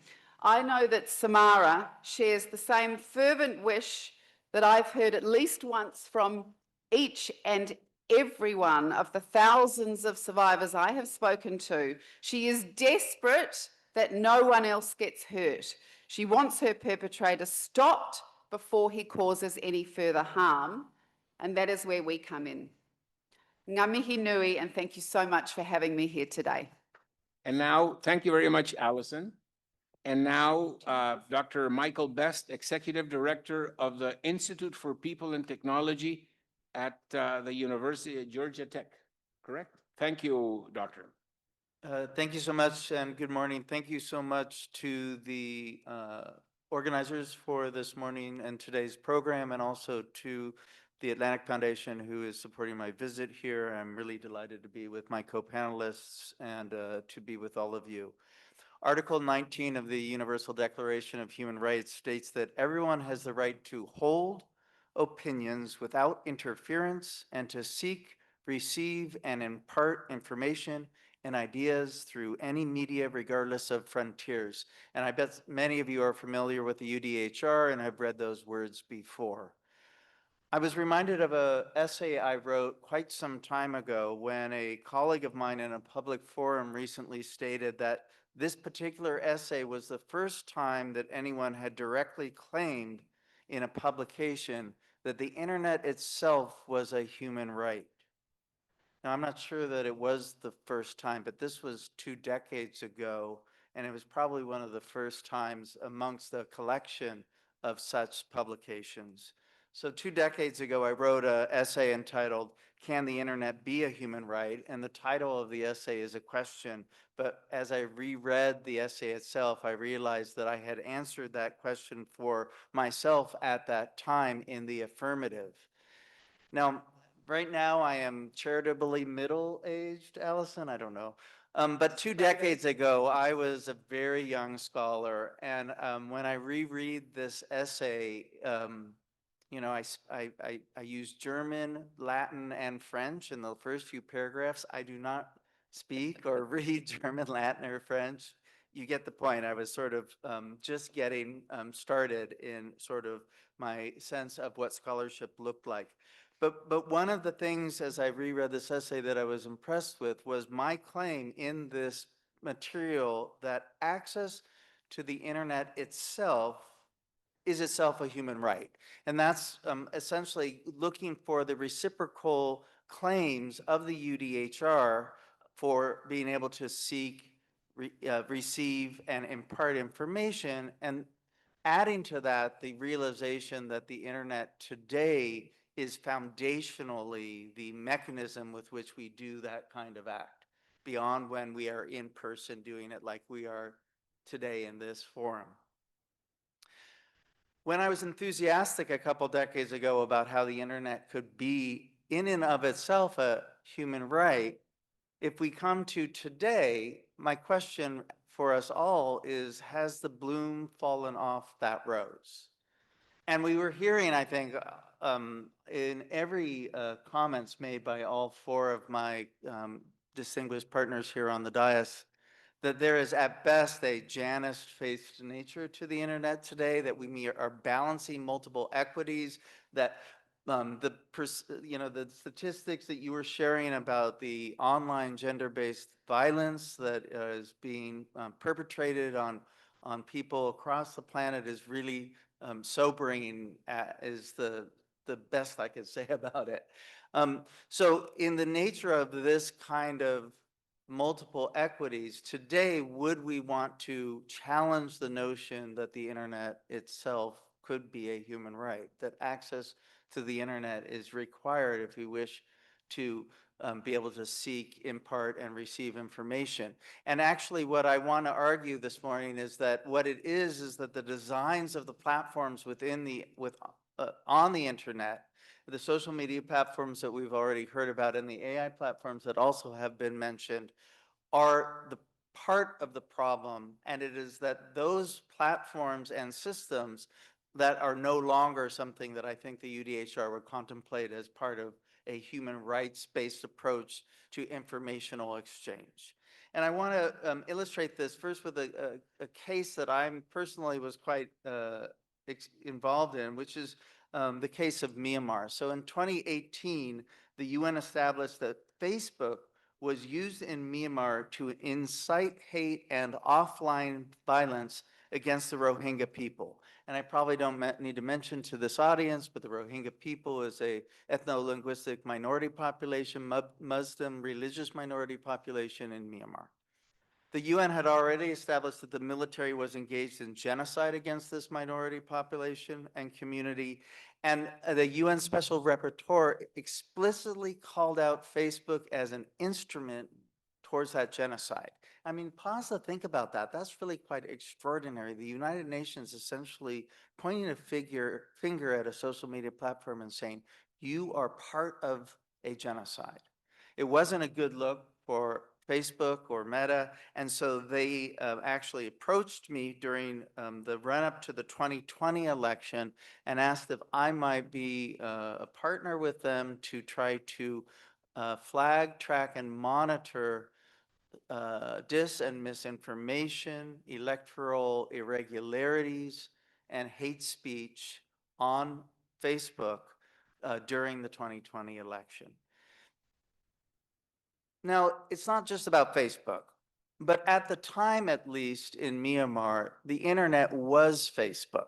I know that Samara shares the same fervent wish that I've heard at least once from each and every one of the thousands of survivors I have spoken to. She is desperate that no one else gets hurt. She wants her perpetrator stopped before he causes any further harm, and that is where we come in. Ngā mihi nui, and thank you so much for having me here today. And now, thank you very much, Alison. And now, Dr. Michael Best, Executive Director of the Institute for People and Technology at the University of Georgia Tech, correct? Thank you, Doctor. Thank you so much, and good morning. Thank you so much to the organizers for this morning and today's program, and also to the Atlantic Foundation, who is supporting my visit here. I'm really delighted to be with my co-panelists and to be with all of you. Article 19 of the Universal Declaration of Human Rights states that everyone has the right to hold opinions without interference and to seek, receive, and impart information and ideas through any media, regardless of frontiers. And I bet many of you are familiar with the UDHR and have read those words before. I was reminded of an essay I wrote quite some time ago when a colleague of mine in a public forum recently stated that this particular essay was the first time that anyone had directly claimed in a publication that the internet itself was a human right. Now, I'm not sure that it was the first time, but this was 2 decades ago, and it was probably one of the first times amongst the collection of such publications. So 2 decades ago, I wrote an essay entitled, "Can the Internet Be a Human Right?" And the title of the essay is a question, but as I reread the essay itself, I realized that I had answered that question for myself at that time in the affirmative. Now, right now, I am charitably middle-aged, Alison, I don't know. But 2 decades ago, I was a very young scholar, and when I reread this essay, you know, I use German, Latin, and French in the first few paragraphs. I do not speak or read German, Latin, or French. You get the point. I was sort of just getting started in sort of my sense of what scholarship looked like. But one of the things as I reread this essay that I was impressed with was my claim in this material that access to the internet itself is itself a human right. And that's essentially looking for the reciprocal claims of the UDHR for being able to seek, receive, and impart information, and adding to that the realization that the internet today is foundationally the mechanism with which we do that kind of act, beyond when we are in person doing it like we are today in this forum. When I was enthusiastic a couple decades ago about how the internet could be in and of itself a human right, if we come to today, my question for us all is, has the bloom fallen off that rose? And we were hearing, I think, in every comments made by all 4 of my distinguished partners here on the dais, that there is at best a Janus-faced nature to the internet today, that we are balancing multiple equities, that the statistics that you were sharing about the online gender-based violence that is being perpetrated on people across the planet is really sobering, is the best I could say about it. So in the nature of this kind of multiple equities. Today, would we want to challenge the notion that the internet itself could be a human right, that access to the internet is required if we wish to be able to seek, impart, and receive information? And actually, what I want to argue this morning is that what it is that the designs of the platforms on the internet, the social media platforms that we've already heard about, and the AI platforms that also have been mentioned, are the part of the problem. And it is that those platforms and systems that are no longer something that I think the UDHR would contemplate as part of a human rights-based approach to informational exchange. And I want to illustrate this first with a case that I personally was quite involved in, which is the case of Myanmar. So in 2018, the UN established that Facebook was used in Myanmar to incite hate and offline violence against the Rohingya people. And I probably don't need to mention to this audience, but the Rohingya people is a ethno-linguistic minority population, Muslim religious minority population in Myanmar. The UN had already established that the military was engaged in genocide against this minority population and community. And the UN Special Rapporteur explicitly called out Facebook as an instrument towards that genocide. I mean, pause to think about that. That's really quite extraordinary. The United Nations essentially pointing a finger at a social media platform and saying, you are part of a genocide. It wasn't a good look for Facebook or Meta, and so they actually approached me during the run-up to the 2020 election and asked if I might be a partner with them to try to flag, track, and monitor dis and misinformation, electoral irregularities, and hate speech on Facebook during the 2020 election. Now, it's not just about Facebook, but at the time, at least in Myanmar, the internet was Facebook.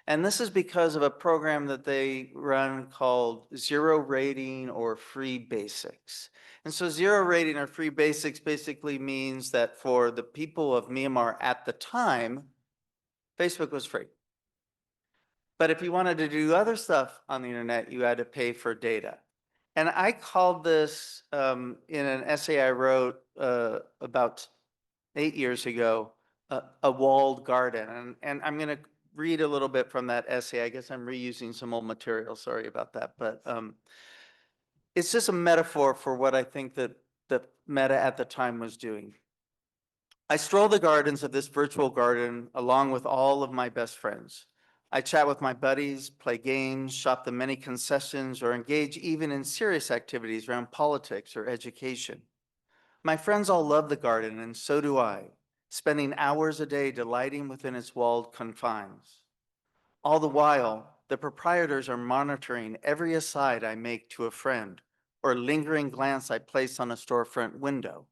And this is because of a program that they run called Zero Rating or Free Basics. And so Zero Rating or Free Basics basically means that for the people of Myanmar at the time, Facebook was free. But if you wanted to do other stuff on the internet, you had to pay for data. And I called this in an essay I wrote about 8 years ago, a walled garden. And I'm going to read a little bit from that essay. I guess I'm reusing some old material. Sorry about that. But it's just a metaphor for what I think that Meta at the time was doing. I stroll the gardens of this virtual garden along with all of my best friends. I chat with my buddies, play games, shop the many concessions, or engage even in serious activities around politics or education. My friends all love the garden, and so do I, spending hours a day delighting within its walled confines. All the while, the proprietors are monitoring every aside I make to a friend or lingering glance I place on a storefront window.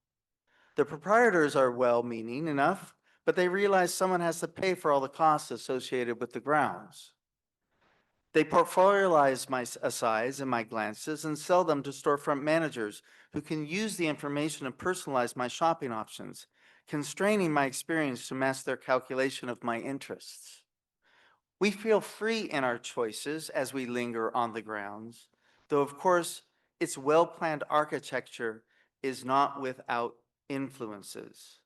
The proprietors are well-meaning enough, but they realize someone has to pay for all the costs associated with the grounds. They portfoliolize my asides and my glances and sell them to storefront managers who can use the information to personalize my shopping options, constraining my experience to match their calculation of my interests. We feel free in our choices as we linger on the grounds, though of course its well-planned architecture is not without influences.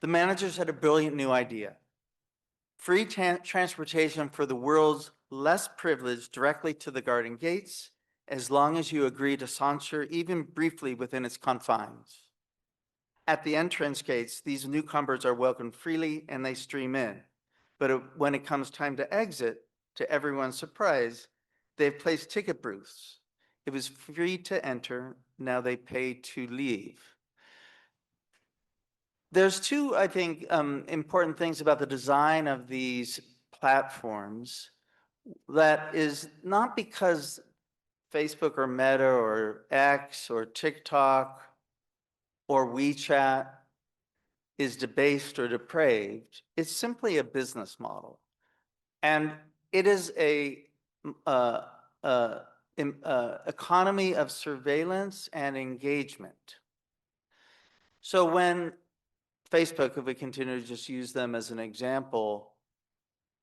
The managers had a brilliant new idea. Free transportation for the world's less privileged directly to the garden gates, as long as you agree to saunter even briefly within its confines. At the entrance gates, these newcomers are welcomed freely and they stream in. But when it comes time to exit, to everyone's surprise, they've placed ticket booths. It was free to enter, now they pay to leave. There's two, I think, important things about the design of these platforms. That is not because Facebook or Meta or X or TikTok or WeChat is debased or depraved. It's simply a business model. And it is a economy of surveillance and engagement. So when Facebook, if we continue to just use them as an example,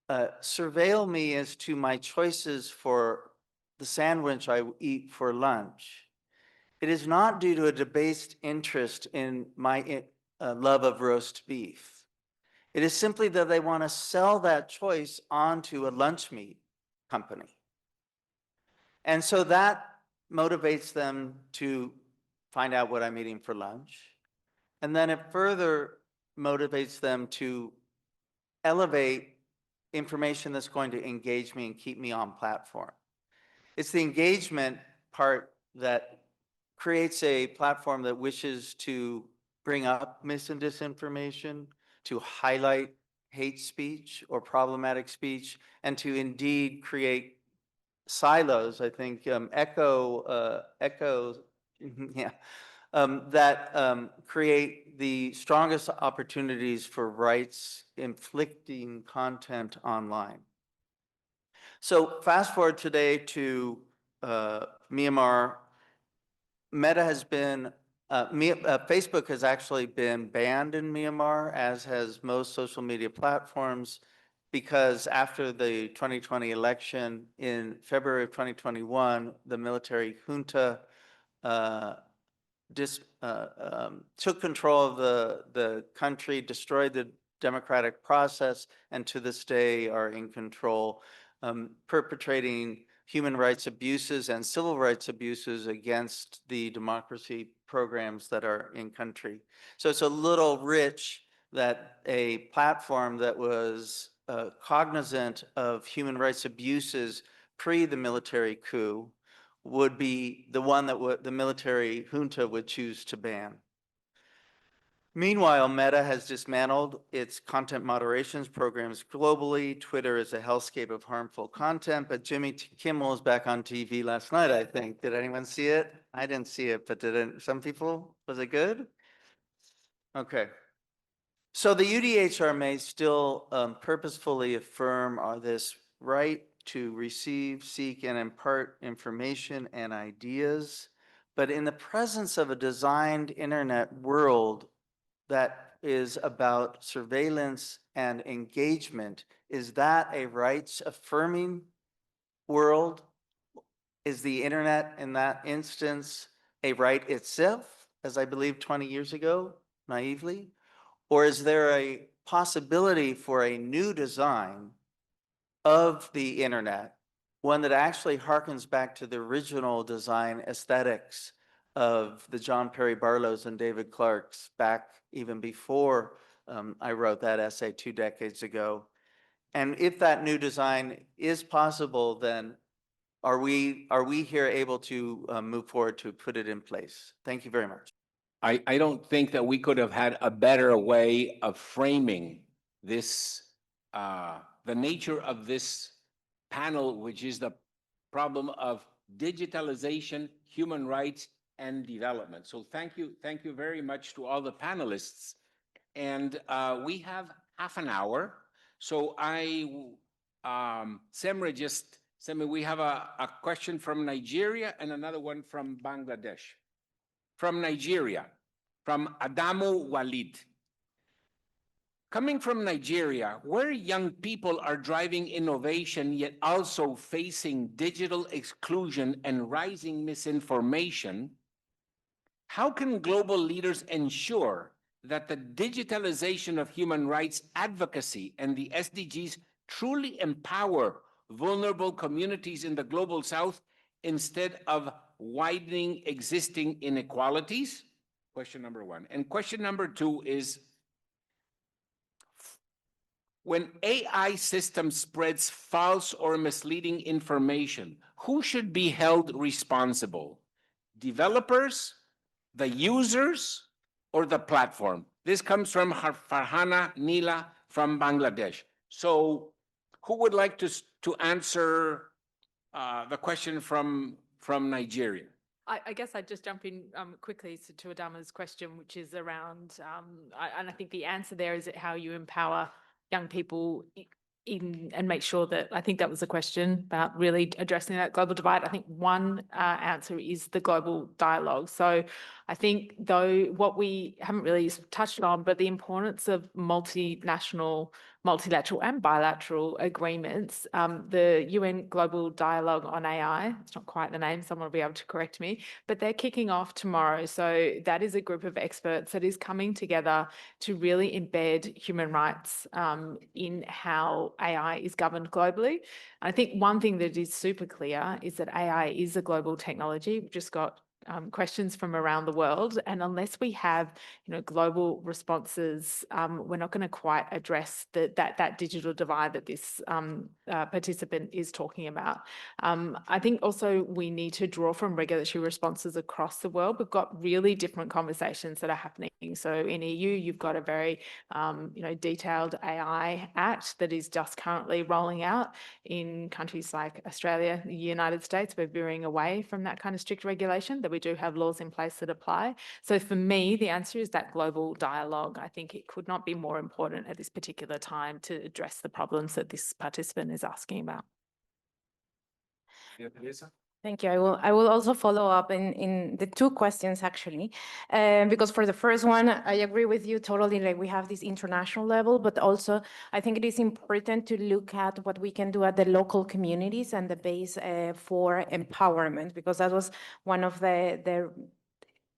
surveil me as to my choices for the sandwich I eat for lunch, it is not due to a debased interest in my love of roast beef. It is simply that they want to sell that choice onto a lunch meat company. And so that motivates them to find out what I'm eating for lunch. And then it further motivates them to elevate information that's going to engage me and keep me on platform. It's the engagement part that creates a platform that wishes to bring up mis and disinformation, to highlight hate speech or problematic speech, and to indeed create silos, I think, that create the strongest opportunities for rights inflicting content online. So fast forward today to Myanmar. Meta has been, Facebook has actually been banned in Myanmar, as has most social media platforms, because after the 2020 election in February of 2021, the military junta took control of the country, destroyed the democratic process, and to this day are in control, perpetrating human rights abuses and civil rights abuses against the democracy programs that are in country. So it's a little rich that a platform that was cognizant of human rights abuses pre the military coup would be the one that the military junta would choose to ban. Meanwhile, Meta has dismantled its content moderations programs globally. Twitter is a hellscape of harmful content, but Jimmy Kimmel is back on TV last night, I think. Did anyone see it? I didn't see it, but some people? Was it good? Okay. So the UDHR may still purposefully affirm this right to receive, seek, and impart information and ideas, but in the presence of a designed internet world that is about surveillance and engagement, is that a rights affirming world? Is the internet in that instance a right itself, as I believe 20 years ago, naively? Or is there a possibility for a new design of the internet, one that actually harkens back to the original design aesthetics of the John Perry Barlows and David Clarks back even before I wrote that essay 2 decades ago? And if that new design is possible, then are we here able to move forward to put it in place? Thank you very much. I don't think that we could have had a better way of framing this, the nature of this panel, which is the problem of digitalization, human rights, and development. So thank you very much to all the panelists. And we have half an hour. So Semra, we have a question from Nigeria and another one from Bangladesh. From Nigeria, from Adamu Walid. Coming from Nigeria, where young people are driving innovation yet also facing digital exclusion and rising misinformation, how can global leaders ensure that the digitalization of human rights advocacy and the SDGs truly empower vulnerable communities in the global south instead of widening existing inequalities? Question number one. And question number two is, when AI system spreads false or misleading information, who should be held responsible? Developers, the users, or the platform? This comes from Farhana Nila from Bangladesh. So who would like to answer the question from Nigeria? I guess I'd just jump in quickly to Adama's question, which is around, and I think the answer there is how you empower young people and make sure that, I think that was the question about really addressing that global divide. I think one answer is the global dialogue. So I think, though, what we haven't really touched on, but the importance of multinational, multilateral and bilateral agreements. The UN Global Dialogue on AI, it's not quite the name, someone will be able to correct me, but they're kicking off tomorrow. So that is a group of experts that is coming together to really embed human rights in how AI is governed globally. I think one thing that is super clear is that AI is a global technology. We've just got questions from around the world, and unless we have, global responses, we're not going to quite address that digital divide that this participant is talking about. I think also we need to draw from regulatory responses across the world. We've got really different conversations that are happening. So in EU, you've got a very, detailed AI Act that is just currently rolling out. In countries like Australia, the United States, we're veering away from that kind of strict regulation, that we do have laws in place that apply. So for me, the answer is that global dialogue. I think it could not be more important at this particular time to address the problems that this participant is asking about. Thank you. I will also follow up in the two questions, actually, because for the first one, I agree with you totally. Like, we have this international level, but also I think it is important to look at what we can do at the local communities and the base for empowerment, because that was one of the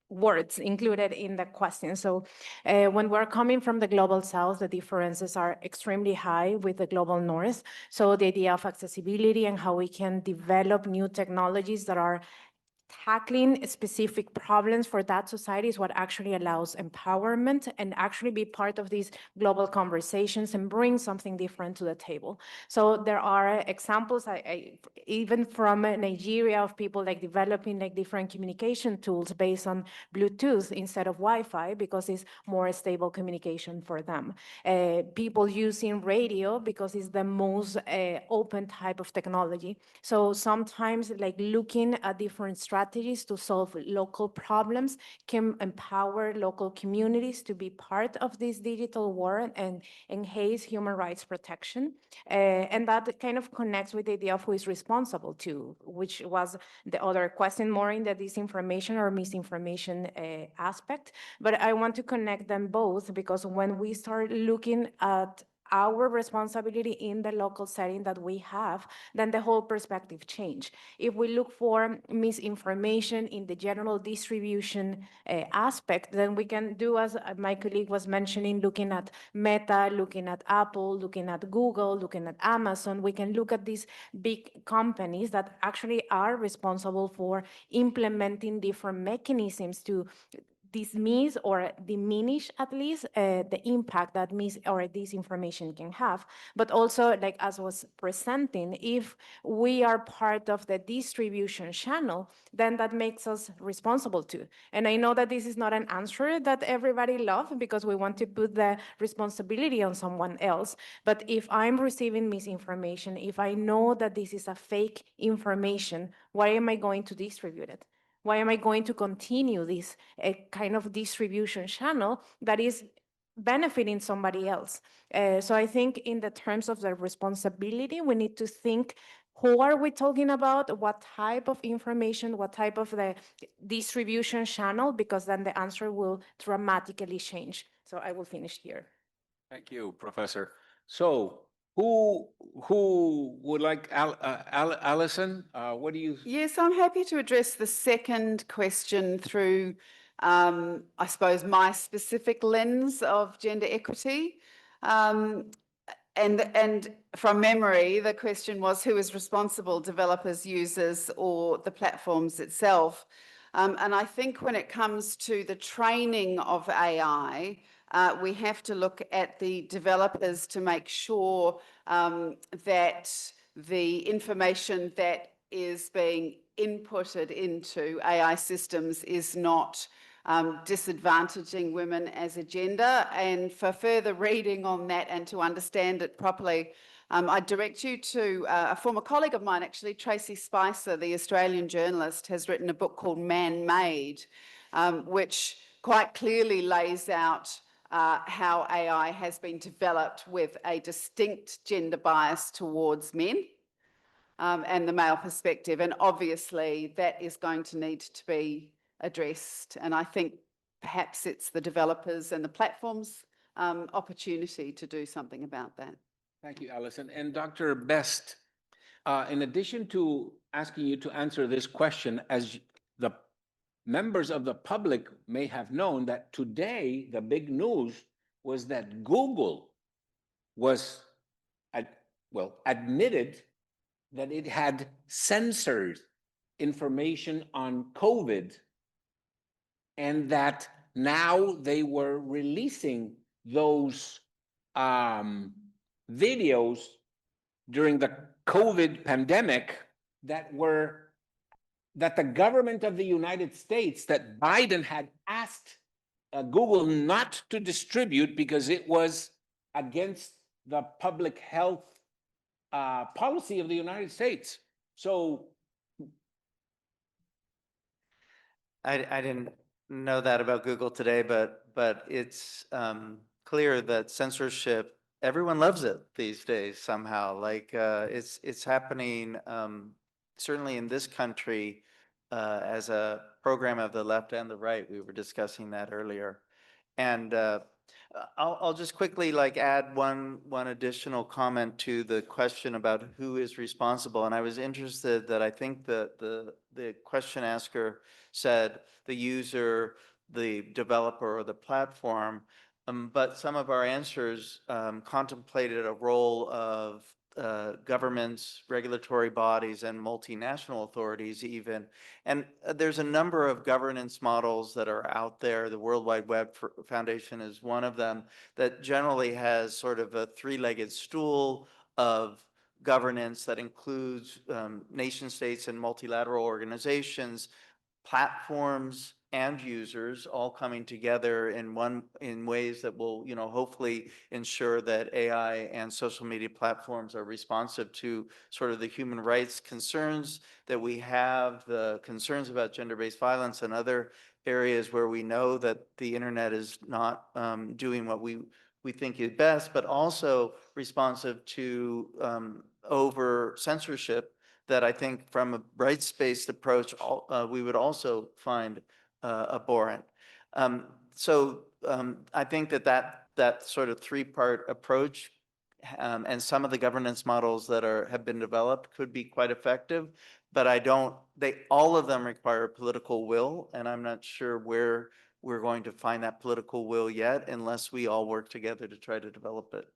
words included in the question. So when we're coming from the global south, the differences are extremely high with the global north. So the idea of accessibility and how we can develop new technologies that are tackling specific problems for that society is what actually allows empowerment and actually be part of these global conversations and bring something different to the table. So there are examples, even from Nigeria, of people like developing like different communication tools based on Bluetooth instead of Wi-Fi, because it's more stable communication for them. People using radio because it's the most open type of technology. So sometimes like looking at different strategies to solve local problems can empower local communities to be part of this digital war and enhance human rights protection. And that kind of connects with the idea of who is responsible to, which was the other question, more in the disinformation or misinformation aspect. But I want to connect them both, because when we start looking at our responsibility in the local setting that we have, then the whole perspective change. If we look for misinformation in the general distribution aspect, then we can do, as my colleague was mentioning, looking at Meta, looking at Apple, looking at Google, looking at Amazon. We can look at these big companies that actually are responsible for implementing different mechanisms to dismiss or diminish at least the impact that mis or disinformation can have. But also, like as was presenting, if we are part of the distribution channel, then that makes us responsible too. And I know that this is not an answer that everybody loves, because we want to put the responsibility on someone else. But if I'm receiving misinformation, if I know that this is a fake information, why am I going to distribute it? Why am I going to continue this kind of distribution channel that is benefiting somebody else? So I think in the terms of the responsibility, we need to think, who are we talking about? What type of information? What type of the distribution channel? Because then the answer will dramatically change. So I will finish here. Thank you, Professor. So who would like, Alison? What do you? Yes, I'm happy to address the second question through, I suppose, my specific lens of gender equity. And from memory, the question was, who is responsible, developers, users, or the platforms itself? And I think when it comes to the training of AI, we have to look at the developers to make sure that the information that is being inputted into AI systems is not disadvantaging women as a gender. And for further reading on that and to understand it properly, I direct you to a former colleague of mine, actually, Tracy Spicer, the Australian journalist, has written a book called Man-Made, which quite clearly lays out how AI has been developed with a distinct gender bias towards men and the male perspective. And obviously that is going to need to be addressed. And I think perhaps it's the developers and the platforms' opportunity to do something about that. Thank you, Alison. And Dr. Best, in addition to asking you to answer this question, as the members of the public may have known, that today the big news was that Google was, admitted that it had censored information on COVID, and that now they were releasing those videos during the COVID pandemic that the government of the United States, that Biden had asked Google not to distribute because it was against the public health policy of the United States. So I didn't know that about Google today, but it's clear that censorship, everyone loves it these days somehow. Like it's happening certainly in this country as a program of the left and the right. We were discussing that earlier. And I'll just quickly add one additional comment to the question about who is responsible. And I was interested that I think the question asker said the user, the developer, or the platform, but some of our answers contemplated a role of governments, regulatory bodies, and multinational authorities even. And there's a number of governance models that are out there. The World Wide Web Foundation is one of them that generally has sort of a three-legged stool of governance that includes nation states and multilateral organizations, platforms, and users all coming together in ways that will, hopefully ensure that AI and social media platforms are responsive to sort of the human rights concerns that we have, the concerns about gender-based violence and other areas where we know that the internet is not doing what we think is best, but also responsive to over censorship that I think from a rights-based approach, we would also find abhorrent. So I think that sort of three-part approach and some of the governance models that have been developed could be quite effective, but all of them require political will, and I'm not sure where we're going to find that political will yet unless we all work together to try to develop it.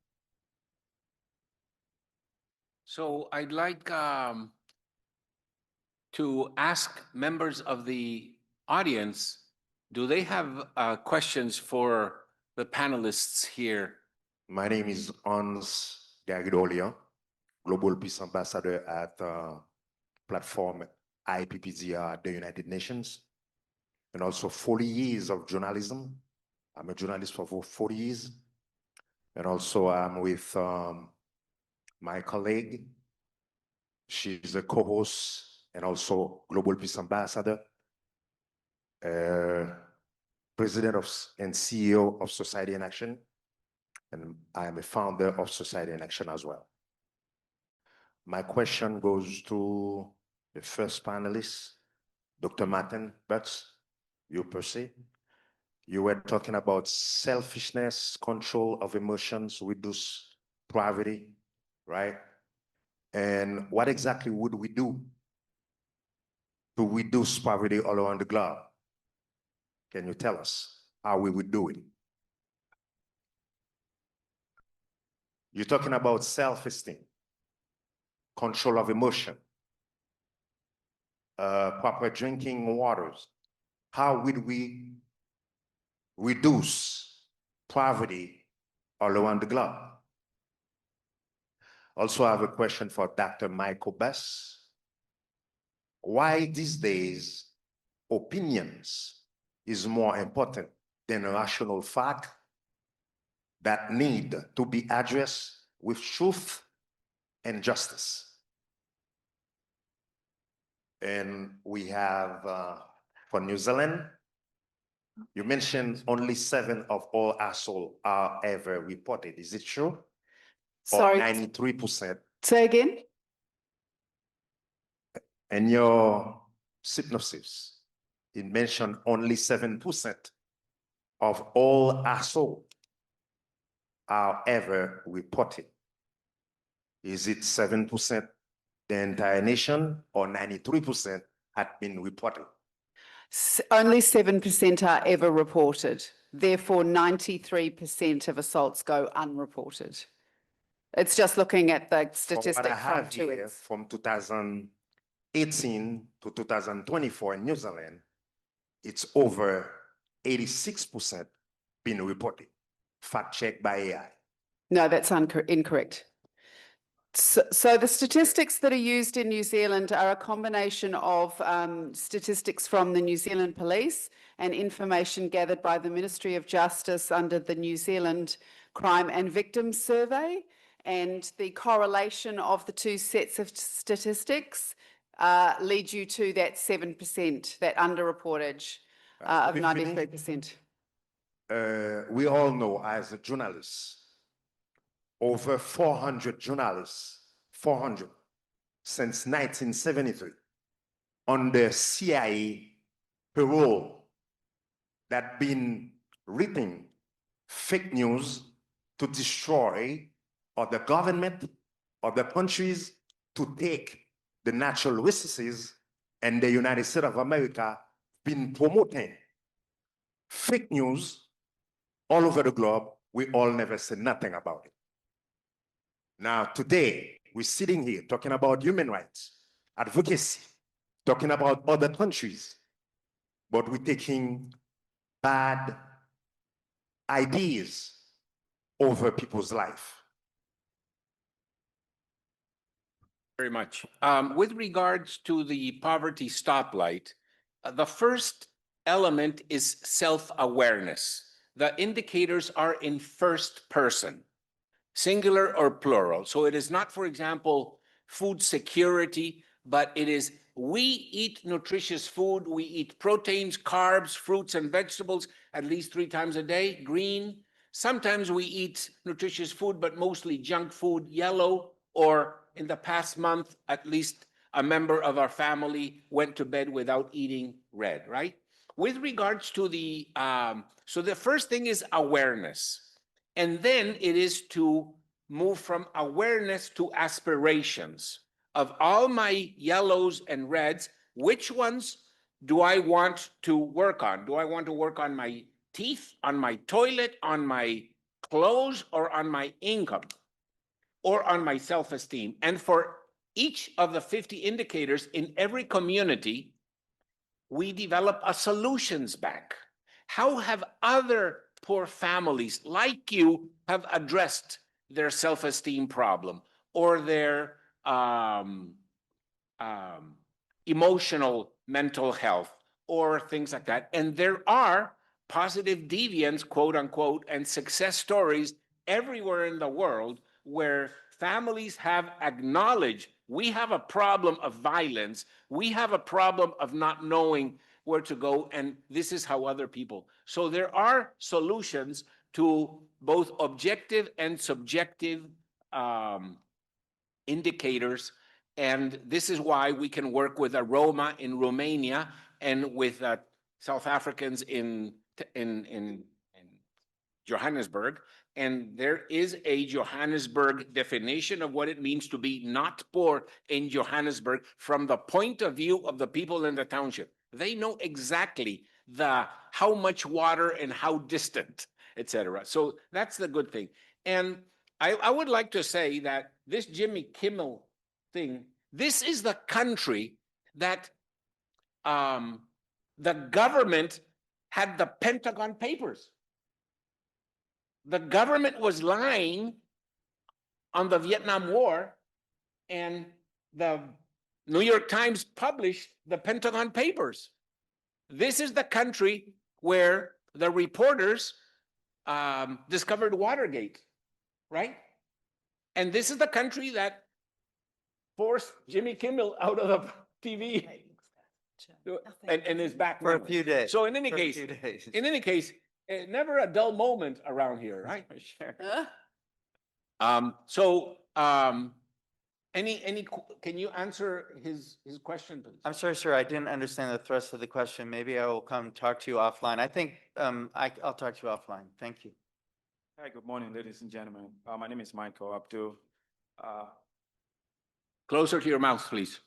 So I'd like to ask members of the audience, do they have questions for the panelists here? My name is Hans Garrido, Global Peace Ambassador at platform IPPDR at the United Nations, and also 40 years of journalism. I'm a journalist for 40 years. And also I'm with my colleague. She's a co-host and also Global Peace Ambassador, President and CEO of Society in Action, and I am a founder of Society in Action as well. My question goes to the first panelist, Dr. Martin Burt, you per se. You were talking about selfishness, control of emotions, reduce poverty, right? And what exactly would we do to reduce poverty all around the globe? Can you tell us how we would do it? You're talking about self-esteem, control of emotion, proper drinking waters. How would we reduce poverty all around the globe? Also, I have a question for Dr. Michael Best. Why these days opinions is more important than a rational fact that need to be addressed with truth and justice? And we have, for New Zealand, you mentioned only 7 of all assaults are ever reported. Is it true? Sorry. Or 93%? Say again? And your synopsis, it mentioned only 7% of all assault are ever reported. Is it 7% the entire nation or 93% had been reported? Only 7% are ever reported. Therefore, 93% of assaults go unreported. It's just looking at the From statistic what I from have 2 here, weeks. from 2018 to 2024 in New Zealand, it's over 86% been reported. Fact checked by AI. No, that's incorrect. So the statistics that are used in New Zealand are a combination of statistics from the New Zealand Police and information gathered by the Ministry of Justice under the New Zealand Crime and Victims Survey. And the correlation of the two sets of statistics leads you to that 7%, that underreportage of 93%. We all know as a journalist, over 400 journalists, 400, since 1973, under CIA parole that been written fake news to destroy or the government or the countries to take the natural resources, and the United States of America been promoting fake news all over the globe. We all never said nothing about it. Now, today, we're sitting here talking about human rights, advocacy, talking about other countries, but we're taking bad ideas over people's life. Very much. With regards to the poverty stoplight, the first element is self-awareness. The indicators are in first person, singular or plural. So it is not, for example, food security, but it is we eat nutritious food, we eat proteins, carbs, fruits and vegetables at least 3 times a day, green. Sometimes we eat nutritious food, but mostly junk food, yellow, or in the past month, at least a member of our family went to bed without eating red, right? With regards to the, so the first thing is awareness. And then it is to move from awareness to aspirations. Of all my yellows and reds, which ones do I want to work on? Do I want to work on my teeth, on my toilet, on my clothes, or on my income, or on my self-esteem? And for each of the 50 indicators in every community, we develop a solutions bank. How have other poor families like you have addressed their self-esteem problem or their emotional mental health or things like that? And there are positive deviants, quote unquote, and success stories everywhere in the world where families have acknowledged we have a problem of violence, we have a problem of not knowing where to go, and this is how other people. So there are solutions to both objective and subjective indicators, and this is why we can work with a Roma in Romania and with South Africans in Johannesburg. And there is a Johannesburg definition of what it means to be not poor in Johannesburg from the point of view of the people in the township. They know exactly how much water and how distant, etc. So that's the good thing. And I would like to say that this Jimmy Kimmel thing, this is the country that the government had the Pentagon Papers. The government was lying on the Vietnam War, and the New York Times published the Pentagon Papers. This is the country where the reporters discovered Watergate, right? And this is the country that forced Jimmy Kimmel out of the TV and his back For a memory. few days. So in any case, never a dull moment around here, right? Sure. Can you answer his question, please? I'm sorry, sir, I didn't understand the thrust of the question. Maybe I will come talk to you offline. I think I'll talk to you offline. Thank you. Hi, good morning, ladies and gentlemen. My name is Michael Abdul. Closer to your mouth, please.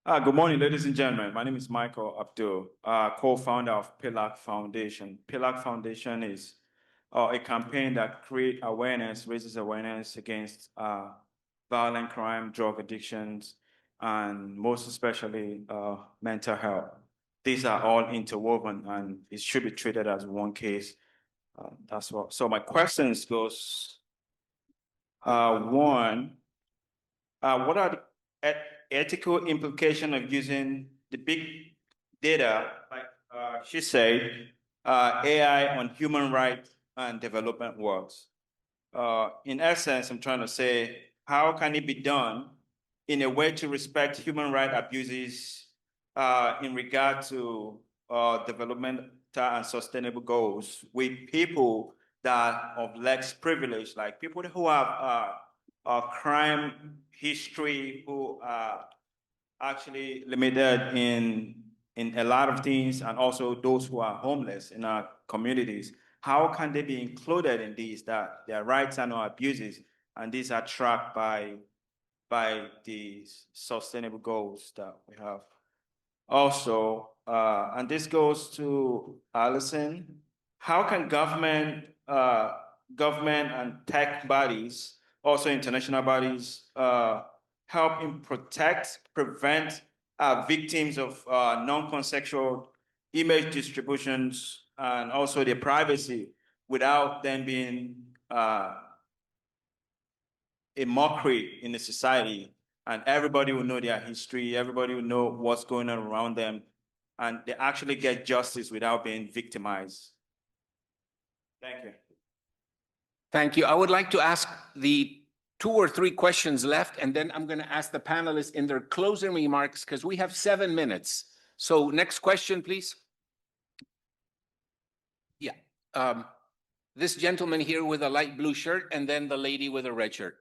Good morning, ladies and gentlemen. My name is Michael Abdul, co-founder of PILAC Foundation. PILAC Foundation is a campaign that creates awareness, raises awareness against violent crime, drug addictions, and most especially mental health. These are all interwoven and it should be treated as one case. That's what. So my questions goes, one, what are the ethical implications of using the big data, like she said, AI on human rights and development works? In essence, I'm trying to say, how can it be done in a way to respect human rights abuses in regard to developmental and sustainable goals with people that are less privileged, like people who have a crime history, who are actually limited in a lot of things, and also those who are homeless in our communities? How can they be included in these, that their rights are not abuses, and these are tracked by the sustainable goals that we have? Also, and this goes to Alison, how can government and tech bodies, also international bodies, help in prevent victims of non-consensual image distributions and also their privacy without them being a mockery in the society? And everybody will know their history, everybody will know what's going on around them, and they actually get justice without being victimized. Thank you. Thank you. I would like to ask the 2 or 3 questions left, and then I'm going to ask the panelists in their closing remarks because we have 7 minutes. So next question, please. Yeah. This gentleman here with a light blue shirt, and then the lady with a red shirt.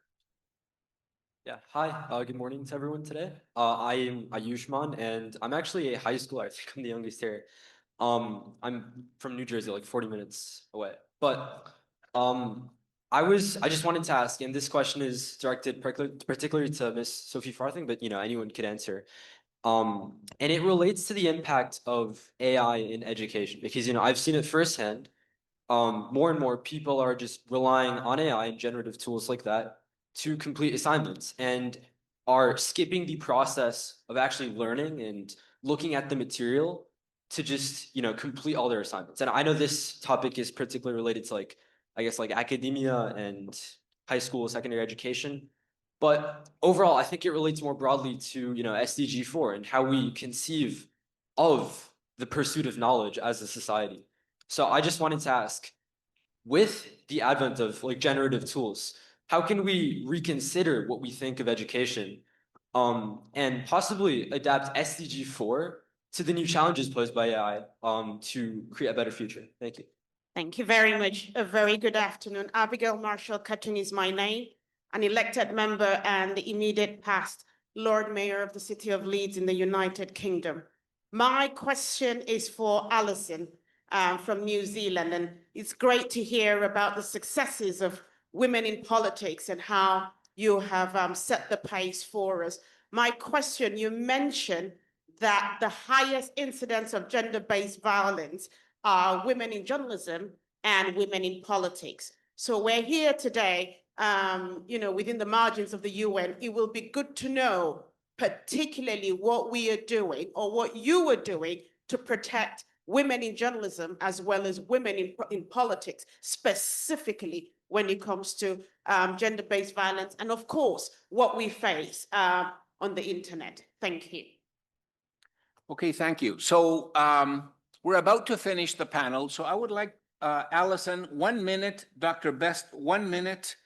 Yeah, hi, good morning to everyone today. I am Ayushman, and I'm actually a high schooler. I think I'm the youngest here. I'm from New Jersey, like 40 minutes away. But I just wanted to ask, and this question is directed particularly to Miss Sophie Farthing, but anyone could answer. And it relates to the impact of AI in education, because I've seen it firsthand. More and more people are just relying on AI and generative tools like that to complete assignments and are skipping the process of actually learning and looking at the material to just, complete all their assignments. And I know this topic is particularly related to like academia and high school, secondary education. But overall, I think it relates more broadly to, SDG 4 and how we conceive of the pursuit of knowledge as a society. So I just wanted to ask, with the advent of generative tools, how can we reconsider what we think of education and possibly adapt SDG 4 to the new challenges posed by AI to create a better future? Thank you. Thank you very much. A very good afternoon. Abigail Marshall Cutton is my name, an elected member and the immediate past Lord Mayor of the City of Leeds in the United Kingdom. My question is for Alison from New Zealand, and it's great to hear about the successes of women in politics and how you have set the pace for us. My question, you mentioned that the highest incidence of gender-based violence are women in journalism and women in politics. So we're here today, within the margins of the UN. It will be good to know particularly what we are doing or what you are doing to protect women in journalism as well as women in politics, specifically when it comes to gender-based violence and, of course, what we face on the internet. Thank you. Okay, thank you. So we're about to finish the panel. So I would like Alison, 1 minute, Dr. Best, 1 minute,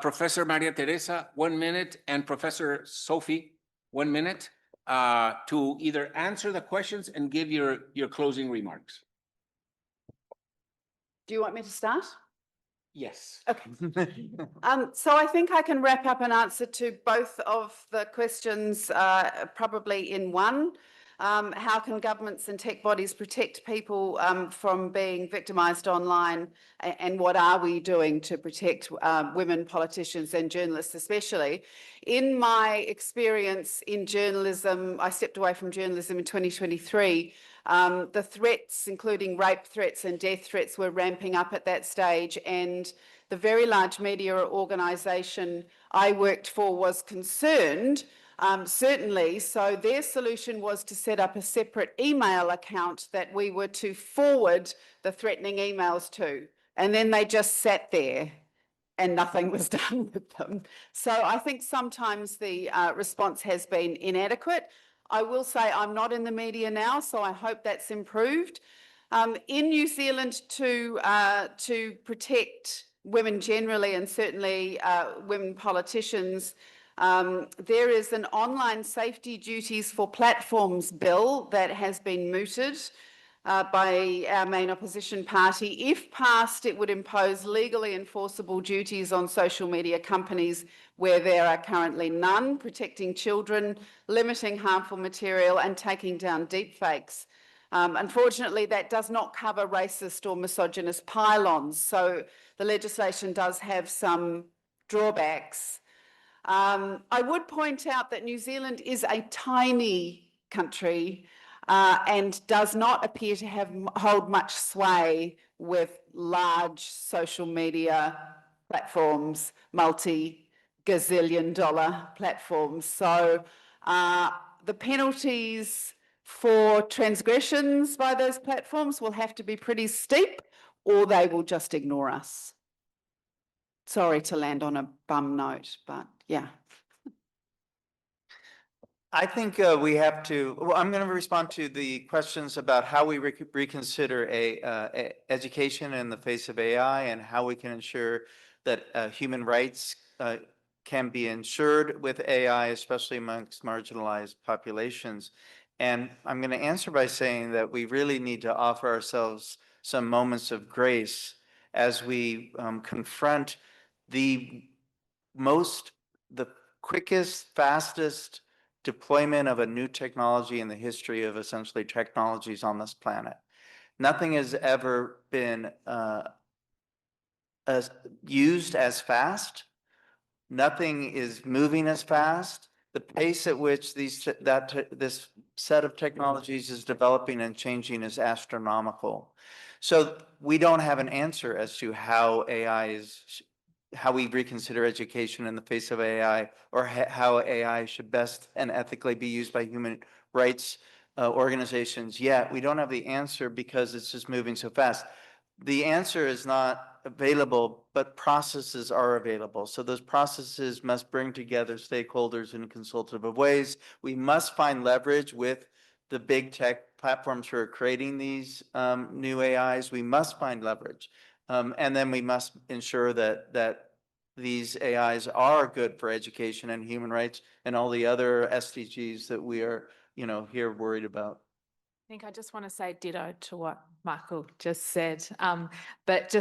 Professor Mariateresa, 1 minute, and Professor Sophie, 1 minute, to either answer the questions and give your closing remarks. Do you want me to start? Yes. Okay. So I think I can wrap up an answer to both of the questions probably in one. How can governments and tech bodies protect people from being victimised online, and what are we doing to protect women politicians and journalists especially? In my experience in journalism, I stepped away from journalism in 2023. The threats, including rape threats and death threats, were ramping up at that stage, and the very large media organisation I worked for was concerned, certainly. So their solution was to set up a separate email account that we were to forward the threatening emails to, and then they just sat there and nothing was done with them. So I think sometimes the response has been inadequate. I will say I'm not in the media now, so I hope that's improved. In New Zealand, to protect women generally, and certainly women politicians, there is an online safety duties for platforms bill that has been mooted by our main opposition party. If passed, it would impose legally enforceable duties on social media companies where there are currently none, protecting children, limiting harmful material, and taking down deepfakes. Unfortunately, that does not cover racist or misogynist pylons, so the legislation does have some drawbacks. I would point out that New Zealand is a tiny country and does not appear to hold much sway with large social media platforms, multi-gazillion-dollar platforms. So the penalties for transgressions by those platforms will have to be pretty steep, or they will just ignore us. Sorry to land on a bum note, but yeah. I think we have to, well, I'm going to respond to the questions about how we reconsider education in the face of AI, and how we can ensure that human rights can be ensured with AI, especially amongst marginalized populations. And I'm going to answer by saying that we really need to offer ourselves some moments of grace as we confront the quickest, fastest deployment of a new technology in the history of essentially technologies on this planet. Nothing has ever been used as fast. Nothing is moving as fast. The pace at which this set of technologies is developing and changing is astronomical. So we don't have an answer as to how we reconsider education in the face of AI, or how AI should best and ethically be used by human rights organizations yet. We don't have the answer because it's just moving so fast. The answer is not available, but processes are available. So those processes must bring together stakeholders in consultative ways. We must find leverage with the big tech platforms who are creating these new AIs. We must find leverage. And then we must ensure that these AIs are good for education and human rights and all the other SDGs that we are, here worried about. I think I just want to say ditto to what Michael just said, but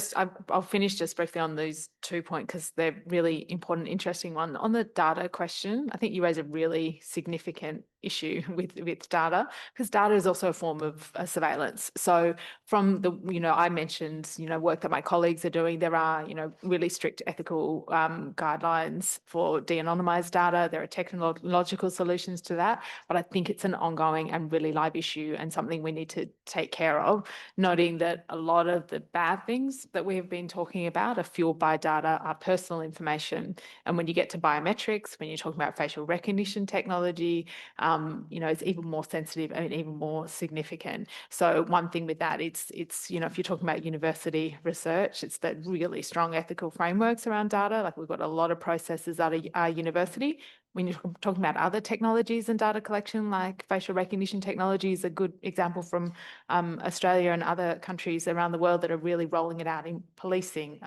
I'll finish just briefly on those 2 points because they're really important, interesting one. On the data question, I think you raise a really significant issue with data, because data is also a form of surveillance. So from the, I mentioned, work that my colleagues are doing, there are, really strict ethical guidelines for de-anonymized data. There are technological solutions to that, but I think it's an ongoing and really live issue and something we need to take care of, noting that a lot of the bad things that we have been talking about are fueled by data, are personal information. And when you get to biometrics, when you're talking about facial recognition technology, it's even more sensitive and even more significant. So one thing with that, it's if you're talking about university research, it's that really strong ethical frameworks around data. Like we've got a lot of processes at our university. When you're talking about other technologies and data collection, like facial recognition technology is a good example from Australia and other countries around the world that are really rolling it out in policing.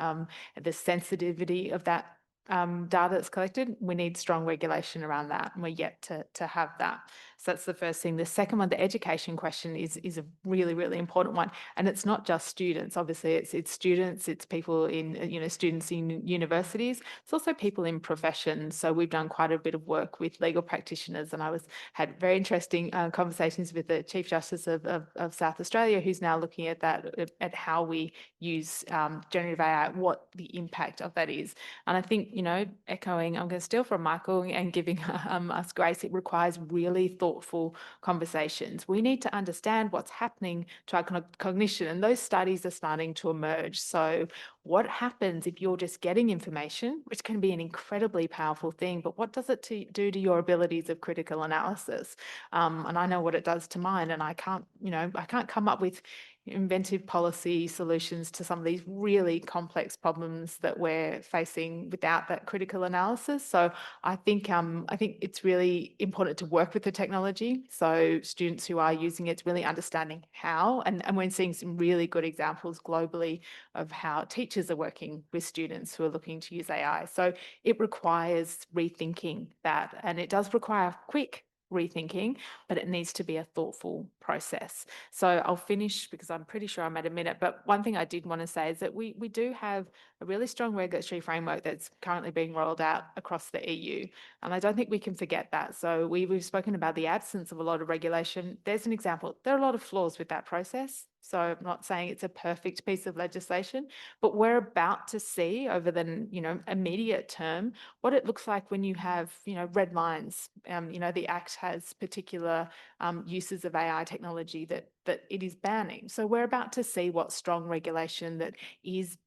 The sensitivity of that data that's collected, we need strong regulation around that, and we're yet to have that. So that's the first thing. The second one, the education question is a really, really important one. And it's not just students. Obviously, it's students, it's people in, students in universities. It's also people in professions. So we've done quite a bit of work with legal practitioners, and had very interesting conversations with the Chief Justice of South Australia, who's now looking at that, at how we use generative AI, what the impact of that is. And I think, echoing, I'm going to steal from Michael and giving us grace, it requires really thoughtful conversations. We need to understand what's happening to our cognition, and those studies are starting to emerge. So what happens if you're just getting information, which can be an incredibly powerful thing, but what does it do to your abilities of critical analysis? And I know what it does to mine, and I can't come up with inventive policy solutions to some of these really complex problems that we're facing without that critical analysis. So I think it's really important to work with the technology. So students who are using it's really understanding how, and we're seeing some really good examples globally of how teachers are working with students who are looking to use AI. So it requires rethinking that, and it does require quick rethinking, but it needs to be a thoughtful process. So I'll finish because I'm pretty sure I'm at a minute, but one thing I did want to say is that we do have a really strong regulatory framework that's currently being rolled out across the EU. And I don't think we can forget that. So we've spoken about the absence of a lot of regulation. There's an example. There are a lot of flaws with that process. So I'm not saying it's a perfect piece of legislation, but we're about to see over the immediate term what it looks like when you have red lines. The Act has particular uses of AI technology that it is banning. So we're about to see what strong regulation that is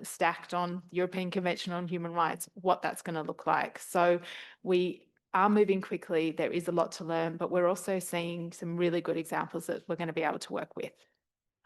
stacked on European Convention on Human Rights, what that's going to look like. So we are moving quickly. There is a lot to learn, but we're also seeing some really good examples that we're going to be able to work with.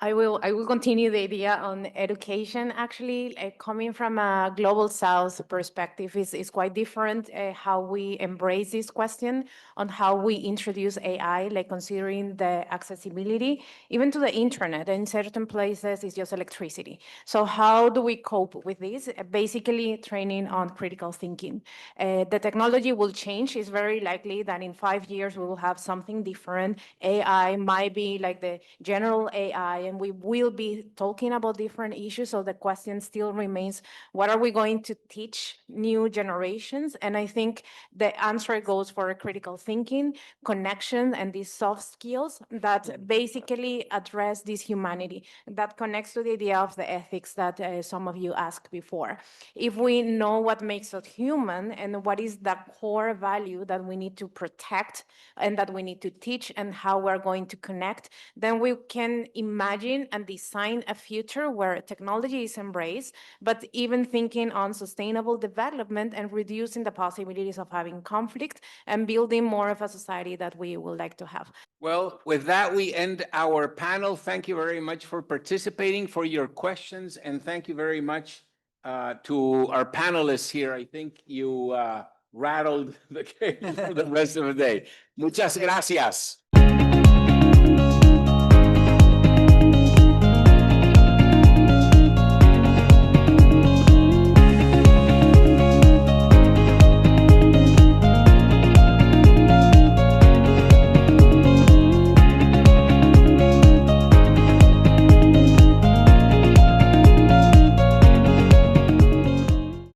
I will continue the idea on education. Actually, coming from a global South perspective is quite different how we embrace this question on how we introduce AI, like considering the accessibility, even to the internet. In certain places, it's just electricity. So how do we cope with this? Basically, training on critical thinking. The technology will change. It's very likely that in 5 years, we will have something different. AI might be like the general AI, and we will be talking about different issues. So the question still remains, what are we going to teach new generations? And I think the answer goes for critical thinking, connection, and these soft skills that basically address this humanity. That connects to the idea of the ethics that some of you asked before. If we know what makes us human and what is the core value that we need to protect and that we need to teach and how we're going to connect, then we can imagine and design a future where technology is embraced, but even thinking on sustainable development and reducing the possibilities of having conflict and building more of a society that we would like to have. Well, with that, we end our panel. Thank you very much for participating, for your questions, and thank you very much to our panelists here. I think you rattled the cage for the rest of the day. Muchas gracias.